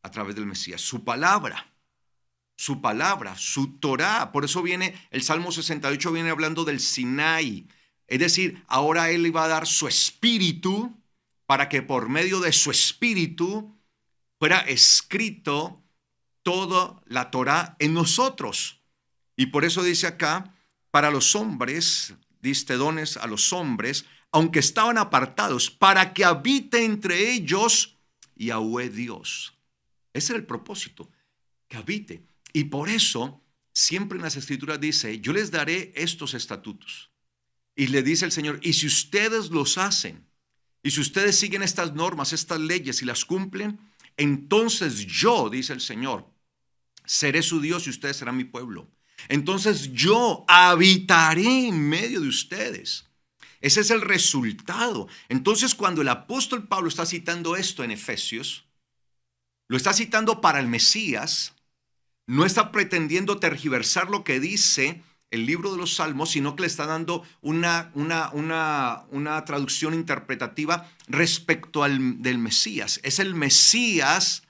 a través del Mesías? Su palabra, su Torá. Por eso viene el Salmo 68, viene hablando del Sinai. Es decir, ahora Él iba a dar su espíritu para que por medio de su espíritu fuera escrito toda la Torá en nosotros. Y por eso dice acá, para los hombres, diste dones a los hombres, aunque estaban apartados, para que habite entre ellos Yahweh Dios. Ese era el propósito, que habite. Y por eso, siempre en las Escrituras dice, yo les daré estos estatutos. Y le dice el Señor, y si ustedes los hacen, y si ustedes siguen estas normas, estas leyes y las cumplen, entonces yo, dice el Señor, seré su Dios y ustedes serán mi pueblo. Entonces yo habitaré en medio de ustedes. Ese es el resultado. Entonces, cuando el apóstol Pablo está citando esto en Efesios, lo está citando para el Mesías, no está pretendiendo tergiversar lo que dice el libro de los Salmos, sino que le está dando una traducción interpretativa respecto del Mesías. Es el Mesías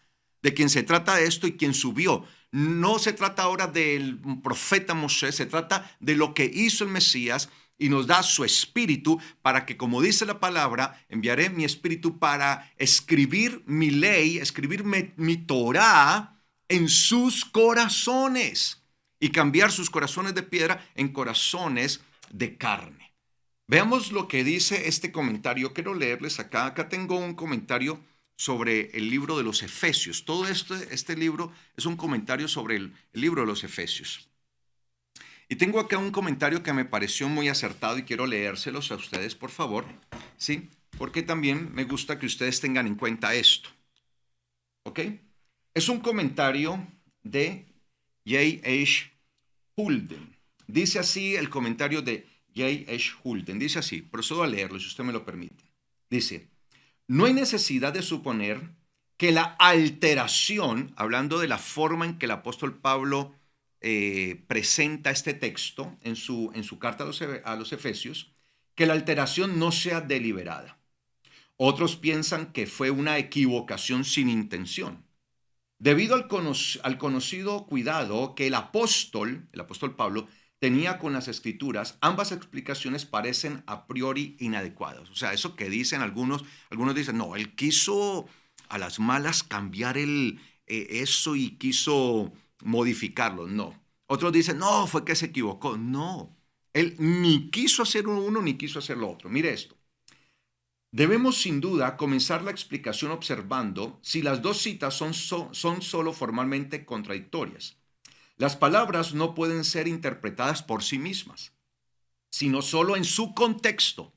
de quien se trata esto y quien subió. No se trata ahora del profeta Moshe, se trata de lo que hizo el Mesías y nos da su espíritu para que, como dice la palabra, enviaré mi espíritu para escribir mi ley, escribir mi Torah en sus corazones y cambiar sus corazones de piedra en corazones de carne. Veamos lo que dice este comentario. Quiero leerles acá. Acá tengo un comentario sobre el libro de los Efesios. Todo este libro es un comentario sobre el libro de los Efesios. Y tengo acá un comentario que me pareció muy acertado y quiero leérselos a ustedes, por favor. ¿Sí? Porque también me gusta que ustedes tengan en cuenta esto. ¿Ok? Es un comentario de J.H. Hulden. Dice así el comentario de J.H. Hulden. Dice así, procedo a leerlo si usted me lo permite. Dice, no hay necesidad de suponer que la alteración, hablando de la forma en que el apóstol Pablo presenta este texto en su carta a los Efesios, que la alteración no sea deliberada. Otros piensan que fue una equivocación sin intención. Debido al conocido cuidado que el apóstol Pablo tenía con las escrituras, ambas explicaciones parecen a priori inadecuadas. O sea, eso que dicen algunos dicen, no, él quiso a las malas cambiar eso y quiso modificarlo. No. Otros dicen, no, fue que se equivocó. No, él ni quiso hacer uno ni quiso hacer lo otro. Mire esto. Debemos sin duda comenzar la explicación observando si las dos citas son solo formalmente contradictorias. Las palabras no pueden ser interpretadas por sí mismas, sino solo en su contexto.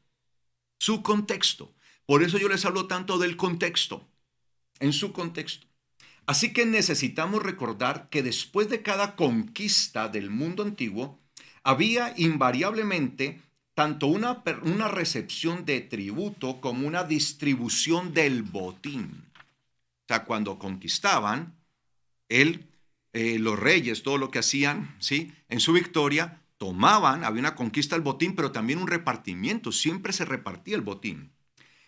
Su contexto. Por eso yo les hablo tanto del contexto, en su contexto. Así que necesitamos recordar que después de cada conquista del mundo antiguo, había invariablemente tanto una recepción de tributo como una distribución del botín. O sea, cuando conquistaban, los reyes, todo lo que hacían, ¿sí? En su victoria, tomaban, había una conquista del botín, pero también un repartimiento, siempre se repartía el botín.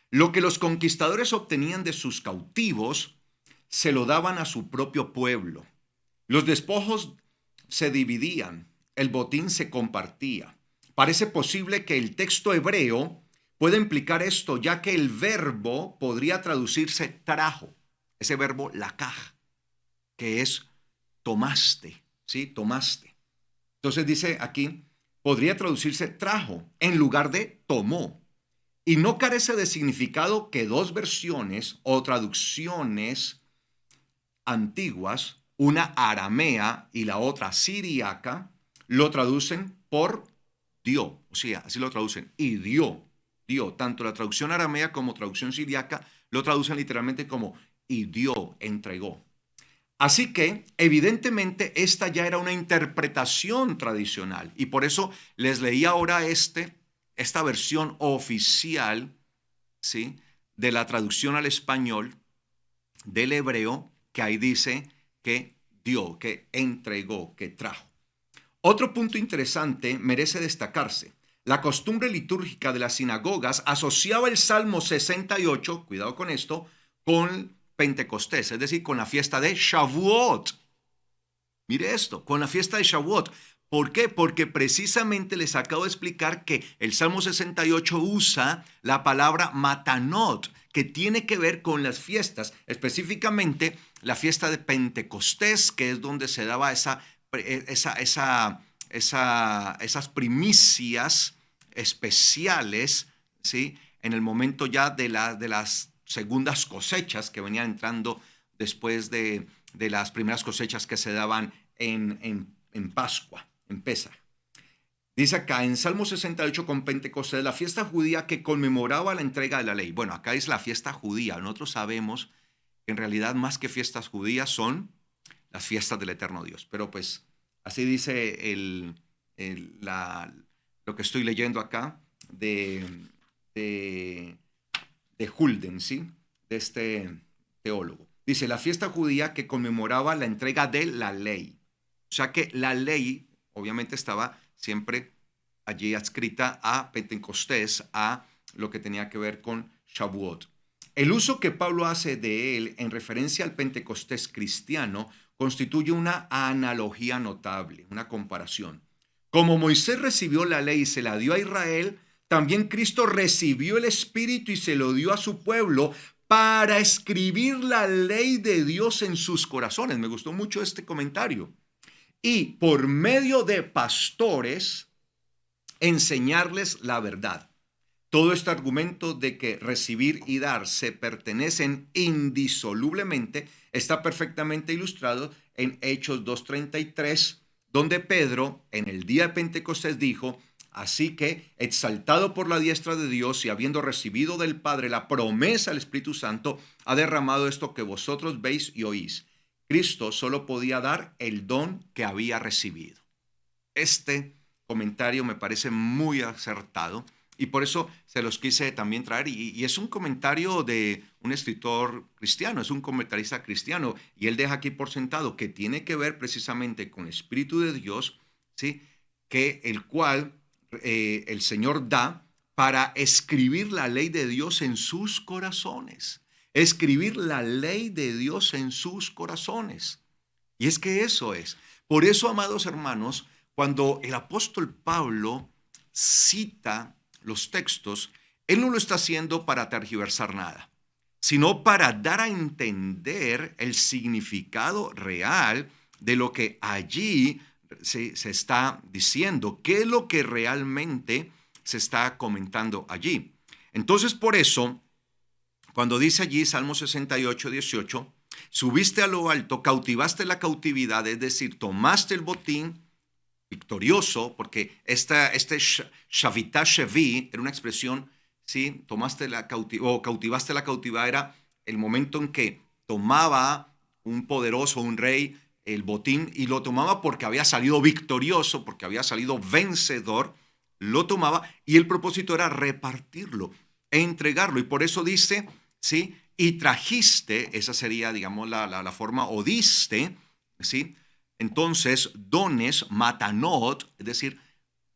Lo que los conquistadores obtenían de sus cautivos, se lo daban a su propio pueblo. Los despojos se dividían, el botín se compartía. Parece posible que el texto hebreo pueda implicar esto, ya que el verbo podría traducirse trajo, ese verbo lakaj, que es tomaste, ¿sí? Tomaste. Entonces dice aquí, podría traducirse trajo en lugar de tomó. Y no carece de significado que dos versiones o traducciones antiguas, una aramea y la otra siriaca, lo traducen por dio, o sea, así lo traducen, y dio. Tanto la traducción aramea como traducción siriaca lo traducen literalmente como y dio, entregó. Así que, evidentemente, esta ya era una interpretación tradicional y por eso les leí ahora esta versión oficial, ¿sí? De la traducción al español del hebreo, que ahí dice que dio, que entregó, que trajo. Otro punto interesante merece destacarse. La costumbre litúrgica de las sinagogas asociaba el Salmo 68, cuidado con esto, con Pentecostés, es decir, con la fiesta de Shavuot. Mire esto, con la fiesta de Shavuot. ¿Por qué? Porque precisamente les acabo de explicar que el Salmo 68 usa la palabra matanot, que tiene que ver con las fiestas, específicamente la fiesta de Pentecostés, que es donde se daba esa esas primicias especiales, ¿sí? En el momento ya de las segundas cosechas que venían entrando después de las primeras cosechas que se daban en Pascua, en Pesaj. Dice acá en Salmo 68 con Pentecostés, la fiesta judía que conmemoraba la entrega de la ley. Bueno, acá es la fiesta judía. Nosotros sabemos que en realidad más que fiestas judías son las fiestas del eterno Dios. Pero pues así dice lo que estoy leyendo acá de, de, de Hulden, ¿sí? De este teólogo. Dice, la fiesta judía que conmemoraba la entrega de la ley. O sea que la ley obviamente estaba siempre allí adscrita a Pentecostés, a lo que tenía que ver con Shavuot. El uso que Pablo hace de él en referencia al Pentecostés cristiano constituye una analogía notable, una comparación. Como Moisés recibió la ley y se la dio a Israel, también Cristo recibió el Espíritu y se lo dio a su pueblo para escribir la ley de Dios en sus corazones. Me gustó mucho este comentario. Y por medio de pastores, enseñarles la verdad. Todo este argumento de que recibir y dar se pertenecen indisolublemente está perfectamente ilustrado en Hechos 2:33, donde Pedro en el día de Pentecostés dijo, así que exaltado por la diestra de Dios y habiendo recibido del Padre la promesa del Espíritu Santo, ha derramado esto que vosotros veis y oís. Cristo solo podía dar el don que había recibido. Este comentario me parece muy acertado y por eso se los quise también traer. Y es un comentario de un escritor cristiano, es un comentarista cristiano, y él deja aquí por sentado que tiene que ver precisamente con el Espíritu de Dios, ¿sí? Que el cual el Señor da para escribir la ley de Dios en sus corazones. Escribir la ley de Dios en sus corazones. Y es que eso es. Por eso, amados hermanos, cuando el apóstol Pablo cita los textos, él no lo está haciendo para tergiversar nada, sino para dar a entender el significado real de lo que allí se está diciendo, qué es lo que realmente se está comentando allí. Entonces, por eso, cuando dice allí Salmo 68:18, subiste a lo alto, cautivaste la cautividad, es decir, tomaste el botín victorioso, porque este Shavitá Shevi era una expresión, ¿sí? Tomaste o cautivaste la cautividad, era el momento en que tomaba un poderoso, un rey, el botín, y lo tomaba porque había salido victorioso, porque había salido vencedor, lo tomaba, y el propósito era repartirlo, entregarlo, y por eso dice, ¿sí? Y trajiste, esa sería, digamos, la forma, o diste, ¿sí? Entonces, dones, matanot, es decir,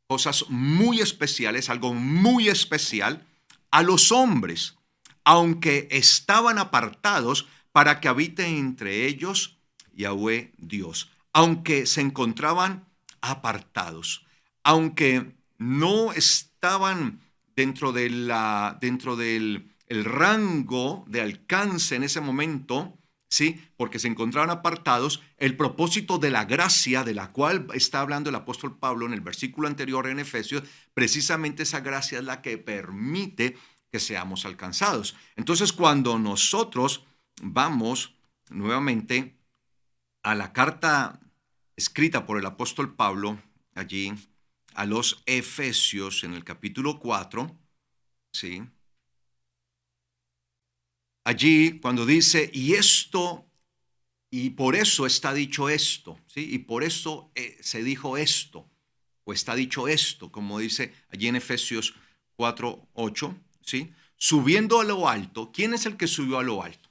cosas muy especiales, algo muy especial a los hombres, aunque estaban apartados para que habite entre ellos Yahweh Dios, aunque se encontraban apartados, aunque no estaban dentro del el rango de alcance en ese momento, ¿sí? Porque se encontraban apartados, el propósito de la gracia de la cual está hablando el apóstol Pablo en el versículo anterior en Efesios, precisamente esa gracia es la que permite que seamos alcanzados. Entonces, cuando nosotros vamos nuevamente a la carta escrita por el apóstol Pablo, allí a los Efesios en el capítulo 4, ¿sí? Allí cuando dice, y por eso está dicho esto, ¿sí? Y por eso se dijo esto, o está dicho esto, como dice allí en Efesios 4:8, ¿sí? Subiendo a lo alto, ¿quién es el que subió a lo alto?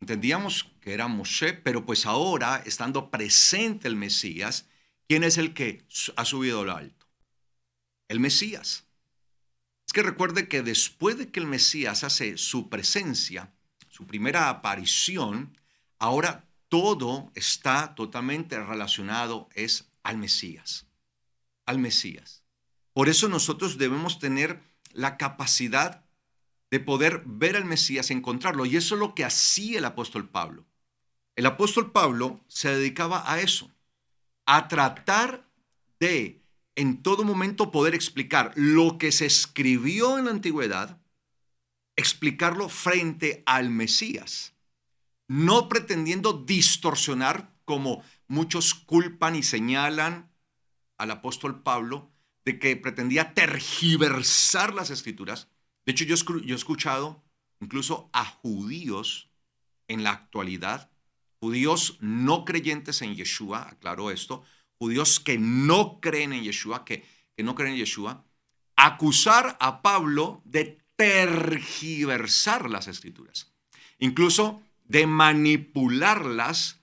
Entendíamos que era Moshe, pero pues ahora, estando presente el Mesías, ¿quién es el que ha subido a lo alto? El Mesías. Es que recuerde que después de que el Mesías hace su presencia, su primera aparición, ahora todo está totalmente relacionado al Mesías, al Mesías. Por eso nosotros debemos tener la capacidad de poder ver al Mesías, encontrarlo, y eso es lo que hacía el apóstol Pablo. El apóstol Pablo se dedicaba a eso, a tratar de en todo momento poder explicar lo que se escribió en la antigüedad, explicarlo frente al Mesías, no pretendiendo distorsionar como muchos culpan y señalan al apóstol Pablo de que pretendía tergiversar las escrituras. De hecho, yo he escuchado incluso a judíos en la actualidad, judíos no creyentes en Yeshua, aclaro esto, judíos que no creen en Yeshua, que no creen en Yeshua, acusar a Pablo de tergiversar las escrituras, incluso de manipularlas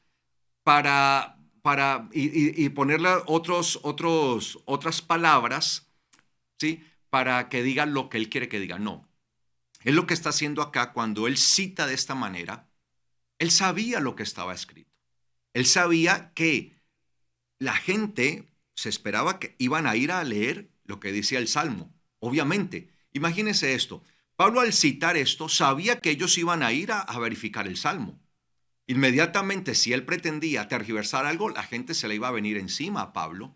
y ponerle otras palabras, ¿sí? Para que diga lo que él quiere que diga. No. Él lo que está haciendo acá, cuando él cita de esta manera, él sabía lo que estaba escrito. Él sabía que la gente se esperaba que iban a ir a leer lo que decía el Salmo. Obviamente, imagínense esto. Pablo, al citar esto, sabía que ellos iban a ir a verificar el Salmo. Inmediatamente, si él pretendía tergiversar algo, la gente se le iba a venir encima a Pablo.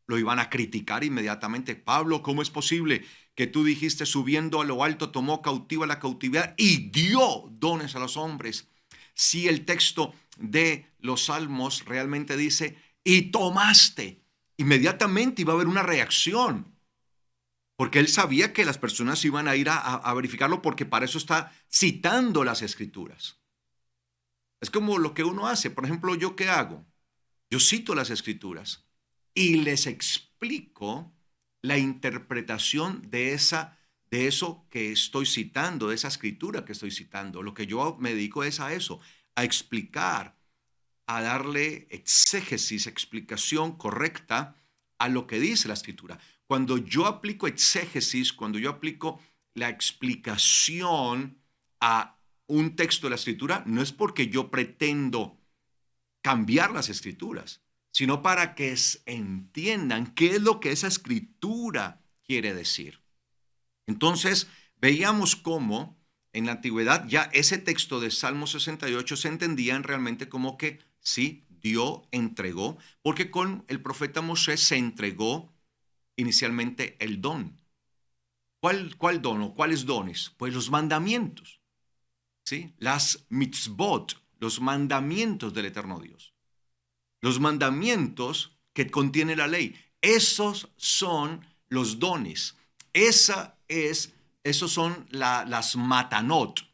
Lo iban a criticar inmediatamente. Pablo, ¿cómo es posible que tú dijiste subiendo a lo alto tomó cautiva la cautividad y dio dones a los hombres? Si el texto de los Salmos realmente dice, y tomaste, inmediatamente iba a haber una reacción. Porque él sabía que las personas iban a ir a verificarlo, porque para eso está citando las escrituras. Es como lo que uno hace. Por ejemplo, ¿yo qué hago? Yo cito las escrituras y les explico la interpretación de eso que estoy citando, de esa escritura que estoy citando. Lo que yo me dedico es a eso, a explicar, a darle exégesis, explicación correcta a lo que dice la escritura. Cuando yo aplico exégesis, cuando yo aplico la explicación a un texto de la escritura, no es porque yo pretendo cambiar las escrituras, sino para que entiendan qué es lo que esa escritura quiere decir. Entonces, veíamos cómo en la antigüedad ya ese texto de Salmo 68 se entendían realmente como que sí, dio, entregó, porque con el profeta Moshe se entregó inicialmente el don. ¿Cuál don o cuáles dones? Pues los mandamientos. ¿Sí? Las mitzvot, los mandamientos del eterno Dios. Los mandamientos que contiene la ley. Esos son los dones. Esos son las matanot.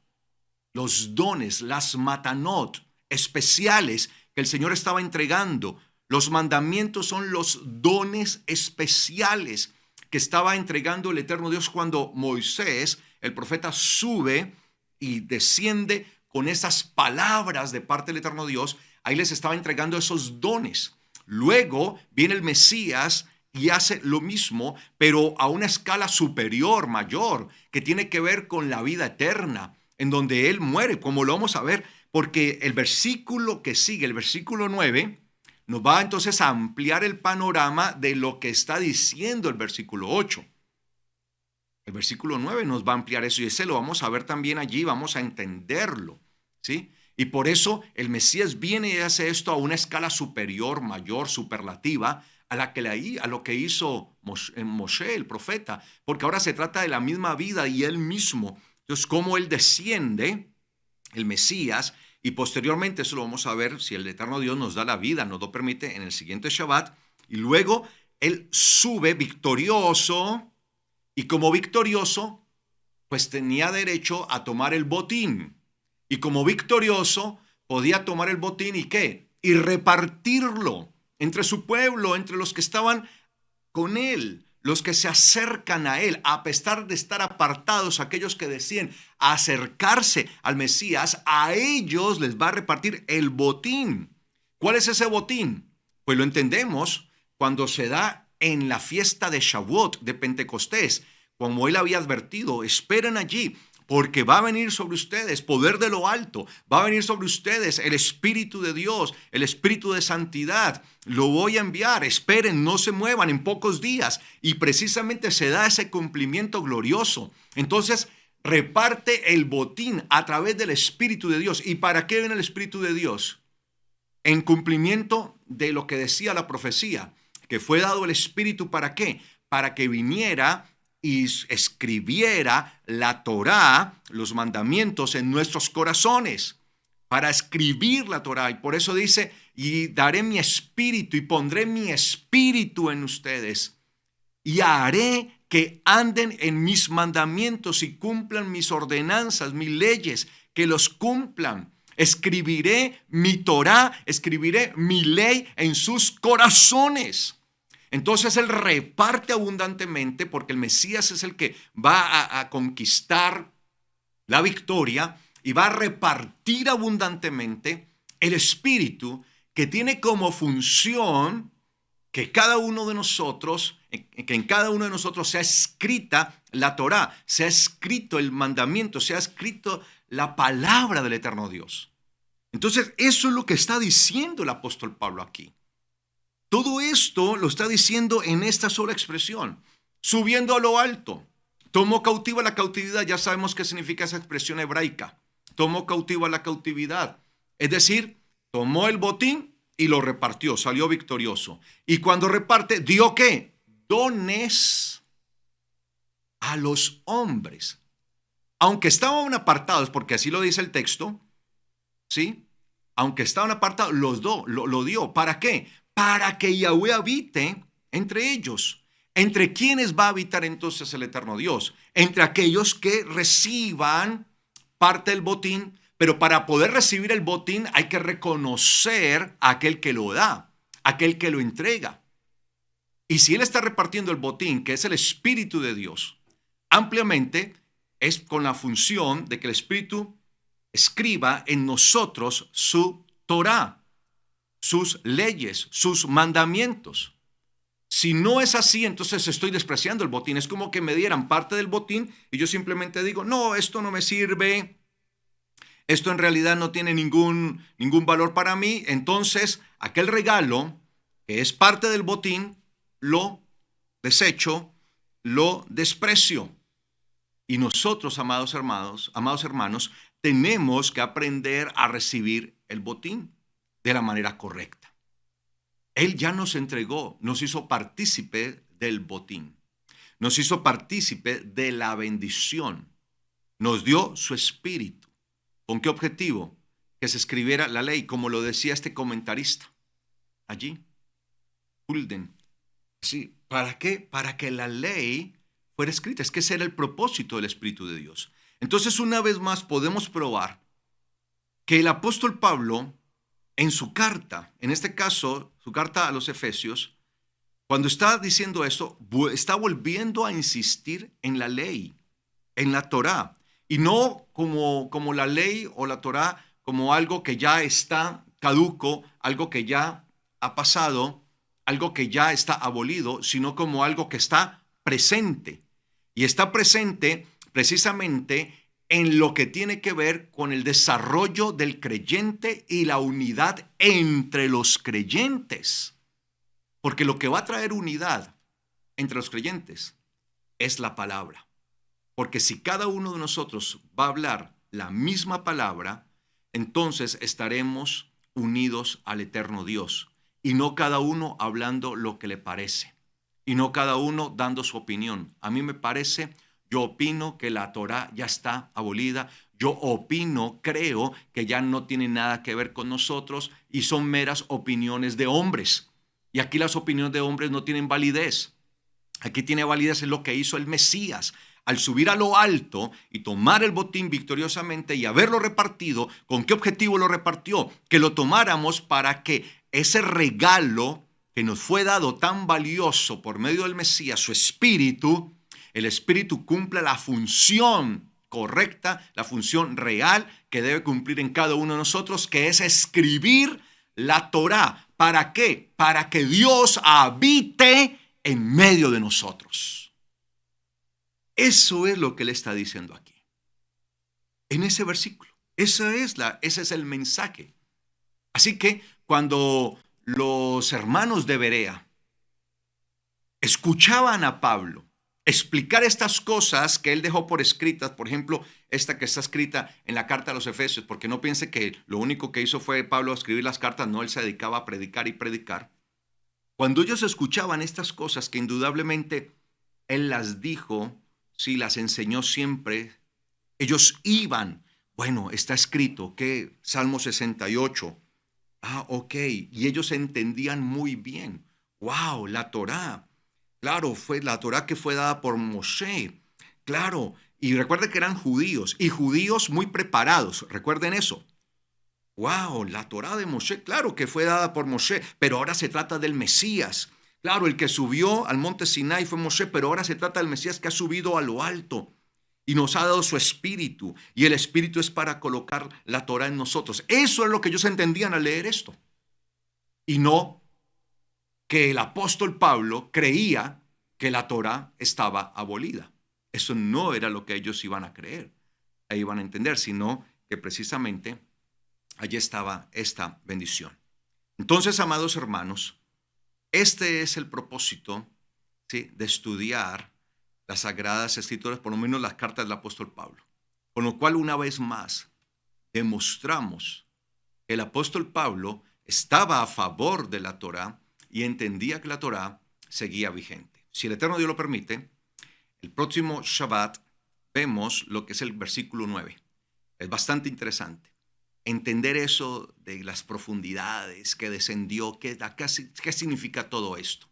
Los dones, las matanot especiales que el Señor estaba entregando. Los mandamientos son los dones especiales que estaba entregando el eterno Dios cuando Moisés, el profeta, sube y desciende con esas palabras de parte del eterno Dios. Ahí les estaba entregando esos dones. Luego viene el Mesías y hace lo mismo, pero a una escala superior, mayor, que tiene que ver con la vida eterna, en donde Él muere, como lo vamos a ver, porque el versículo que sigue, el versículo 9, nos va entonces a ampliar el panorama de lo que está diciendo el versículo 8. El versículo 9 nos va a ampliar eso y ese lo vamos a ver también allí, vamos a entenderlo, ¿sí? Y por eso el Mesías viene y hace esto a una escala superior, mayor, superlativa, a lo que hizo Moshe, el profeta, porque ahora se trata de la misma vida y él mismo. Entonces, cómo él desciende, el Mesías, y posteriormente, eso lo vamos a ver si el eterno Dios nos da la vida, nos lo permite en el siguiente Shabbat, y luego él sube victorioso, y como victorioso, pues tenía derecho a tomar el botín. Y como victorioso, podía tomar el botín y ¿qué? Y repartirlo entre su pueblo, entre los que estaban con él, los que se acercan a él, a pesar de estar apartados, aquellos que deciden acercarse al Mesías, a ellos les va a repartir el botín. ¿Cuál es ese botín? Pues lo entendemos cuando se da en la fiesta de Shavuot, de Pentecostés, como él había advertido, esperen allí, porque va a venir sobre ustedes poder de lo alto, va a venir sobre ustedes el Espíritu de Dios, el Espíritu de santidad, lo voy a enviar, esperen, no se muevan en pocos días, y precisamente se da ese cumplimiento glorioso. Entonces, reparte el botín a través del Espíritu de Dios. ¿Y para qué viene el Espíritu de Dios? En cumplimiento de lo que decía la profecía, que fue dado el Espíritu, ¿para qué? Para que viniera y escribiera la Torá, los mandamientos en nuestros corazones, para escribir la Torá. Y por eso dice, y daré mi espíritu y pondré mi espíritu en ustedes y haré que anden en mis mandamientos y cumplan mis ordenanzas, mis leyes, que los cumplan. Escribiré mi Torá, escribiré mi ley en sus corazones. Entonces Él reparte abundantemente porque el Mesías es el que va a conquistar la victoria y va a repartir abundantemente el Espíritu, que tiene como función que cada uno de nosotros, que en cada uno de nosotros sea escrita la Torá, sea escrito el mandamiento, sea escrito la palabra del eterno Dios. Entonces, eso es lo que está diciendo el apóstol Pablo aquí. Todo esto lo está diciendo en esta sola expresión, subiendo a lo alto. Tomó cautiva la cautividad, ya sabemos qué significa esa expresión hebraica. Tomó cautiva la cautividad, es decir, tomó el botín y lo repartió, salió victorioso. Y cuando reparte, ¿dio qué? Dones a los hombres. Aunque estaban apartados, porque así lo dice el texto, ¿sí? Aunque estaban apartados, lo dio. ¿Para qué? Para que Yahweh habite entre ellos. ¿Entre quiénes va a habitar entonces el eterno Dios? Entre aquellos que reciban parte del botín, pero para poder recibir el botín hay que reconocer a aquel que lo da, aquel que lo entrega. Y si Él está repartiendo el botín, que es el Espíritu de Dios, ampliamente es con la función de que el Espíritu escriba en nosotros su Torá, sus leyes, sus mandamientos. Si no es así, entonces estoy despreciando el botín. Es como que me dieran parte del botín y yo simplemente digo, no, esto no me sirve, esto en realidad no tiene ningún valor para mí. Entonces, aquel regalo que es parte del botín, lo desecho, lo desprecio. Y nosotros, amados hermanos, tenemos que aprender a recibir el botín de la manera correcta. Él ya nos entregó, nos hizo partícipe del botín, nos hizo partícipe de la bendición, nos dio su espíritu. ¿Con qué objetivo? Que se escribiera la ley, como lo decía este comentarista allí, Hulden. Sí, ¿para qué? Para que la ley fuera escrita. Es que ese era el propósito del Espíritu de Dios. Entonces, una vez más podemos probar que el apóstol Pablo, en su carta, en este caso, su carta a los Efesios, cuando está diciendo esto, está volviendo a insistir en la ley, en la Torá, y no como la ley o la Torá como algo que ya está caduco, algo que ya ha pasado, algo que ya está abolido, sino como algo que está presente. Y está presente precisamente en lo que tiene que ver con el desarrollo del creyente y la unidad entre los creyentes. Porque lo que va a traer unidad entre los creyentes es la palabra. Porque si cada uno de nosotros va a hablar la misma palabra, entonces estaremos unidos al eterno Dios. Y no cada uno hablando lo que le parece. Y no cada uno dando su opinión. A mí me parece, yo opino que la Torá ya está abolida. Yo opino, creo que ya no tiene nada que ver con nosotros y son meras opiniones de hombres. Y aquí las opiniones de hombres no tienen validez. Aquí tiene validez en lo que hizo el Mesías. Al subir a lo alto y tomar el botín victoriosamente y haberlo repartido, ¿con qué objetivo lo repartió? Que lo tomáramos para que ese regalo que nos fue dado tan valioso por medio del Mesías, su Espíritu, el Espíritu cumpla la función correcta, la función real que debe cumplir en cada uno de nosotros, que es escribir la Torá. ¿Para qué? Para que Dios habite en medio de nosotros. Eso es lo que él está diciendo aquí, en ese versículo. Ese es el mensaje. Así que cuando los hermanos de Berea escuchaban a Pablo explicar estas cosas que él dejó por escritas, por ejemplo, esta que está escrita en la carta a los Efesios, porque no piense que lo único que hizo fue Pablo escribir las cartas, no, él se dedicaba a predicar y predicar. Cuando ellos escuchaban estas cosas que indudablemente Él las dijo, sí, las enseñó siempre, ellos iban. Bueno, está escrito que Salmo 68. Ok. Y ellos entendían muy bien. Wow, la Torá. Claro, fue la Torá que fue dada por Moshe. Claro. Y recuerden que eran judíos y judíos muy preparados. Recuerden eso. Wow, la Torá de Moshe, claro que fue dada por Moshe, pero ahora se trata del Mesías. Claro, el que subió al monte Sinai fue Moshe, pero ahora se trata del Mesías que ha subido a lo alto y nos ha dado su espíritu. Y el espíritu es para colocar la Torá en nosotros. Eso es lo que ellos entendían al leer esto. Y no que el apóstol Pablo creía que la Torá estaba abolida. Eso no era lo que ellos iban a creer, e iban a entender, sino que precisamente allí estaba esta bendición. Entonces, amados hermanos, este es el propósito, ¿sí?, de estudiar las Sagradas Escrituras, por lo menos las cartas del apóstol Pablo. Con lo cual, una vez más, demostramos que el apóstol Pablo estaba a favor de la Torá y entendía que la Torá seguía vigente. Si el Eterno Dios lo permite, el próximo Shabbat vemos lo que es el versículo 9. Es bastante interesante entender eso de las profundidades que descendió, qué significa todo esto,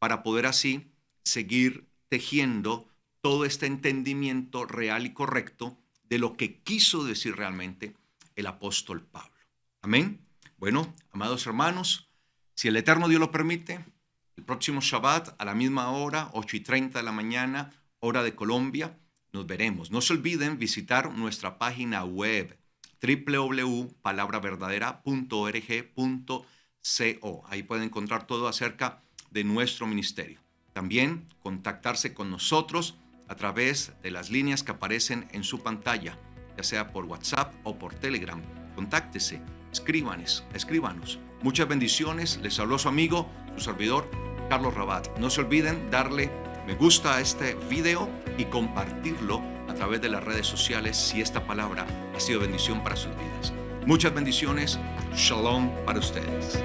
para poder así seguir tejiendo todo este entendimiento real y correcto de lo que quiso decir realmente el apóstol Pablo. Amén. Bueno, amados hermanos, si el Eterno Dios lo permite, el próximo Shabbat a la misma hora, 8:30 de la mañana, hora de Colombia, nos veremos. No se olviden visitar nuestra página web www.palabraverdadera.org.co. Ahí pueden encontrar todo acerca de nuestro ministerio. También contactarse con nosotros a través de las líneas que aparecen en su pantalla, ya sea por WhatsApp o por Telegram. Contáctese, escríbanos. Muchas bendiciones. Les habló su amigo, su servidor, Carlos Rabat. No se olviden darle me gusta a este video y compartirlo a través de las redes sociales si esta palabra ha sido bendición para sus vidas. Muchas bendiciones. Shalom para ustedes.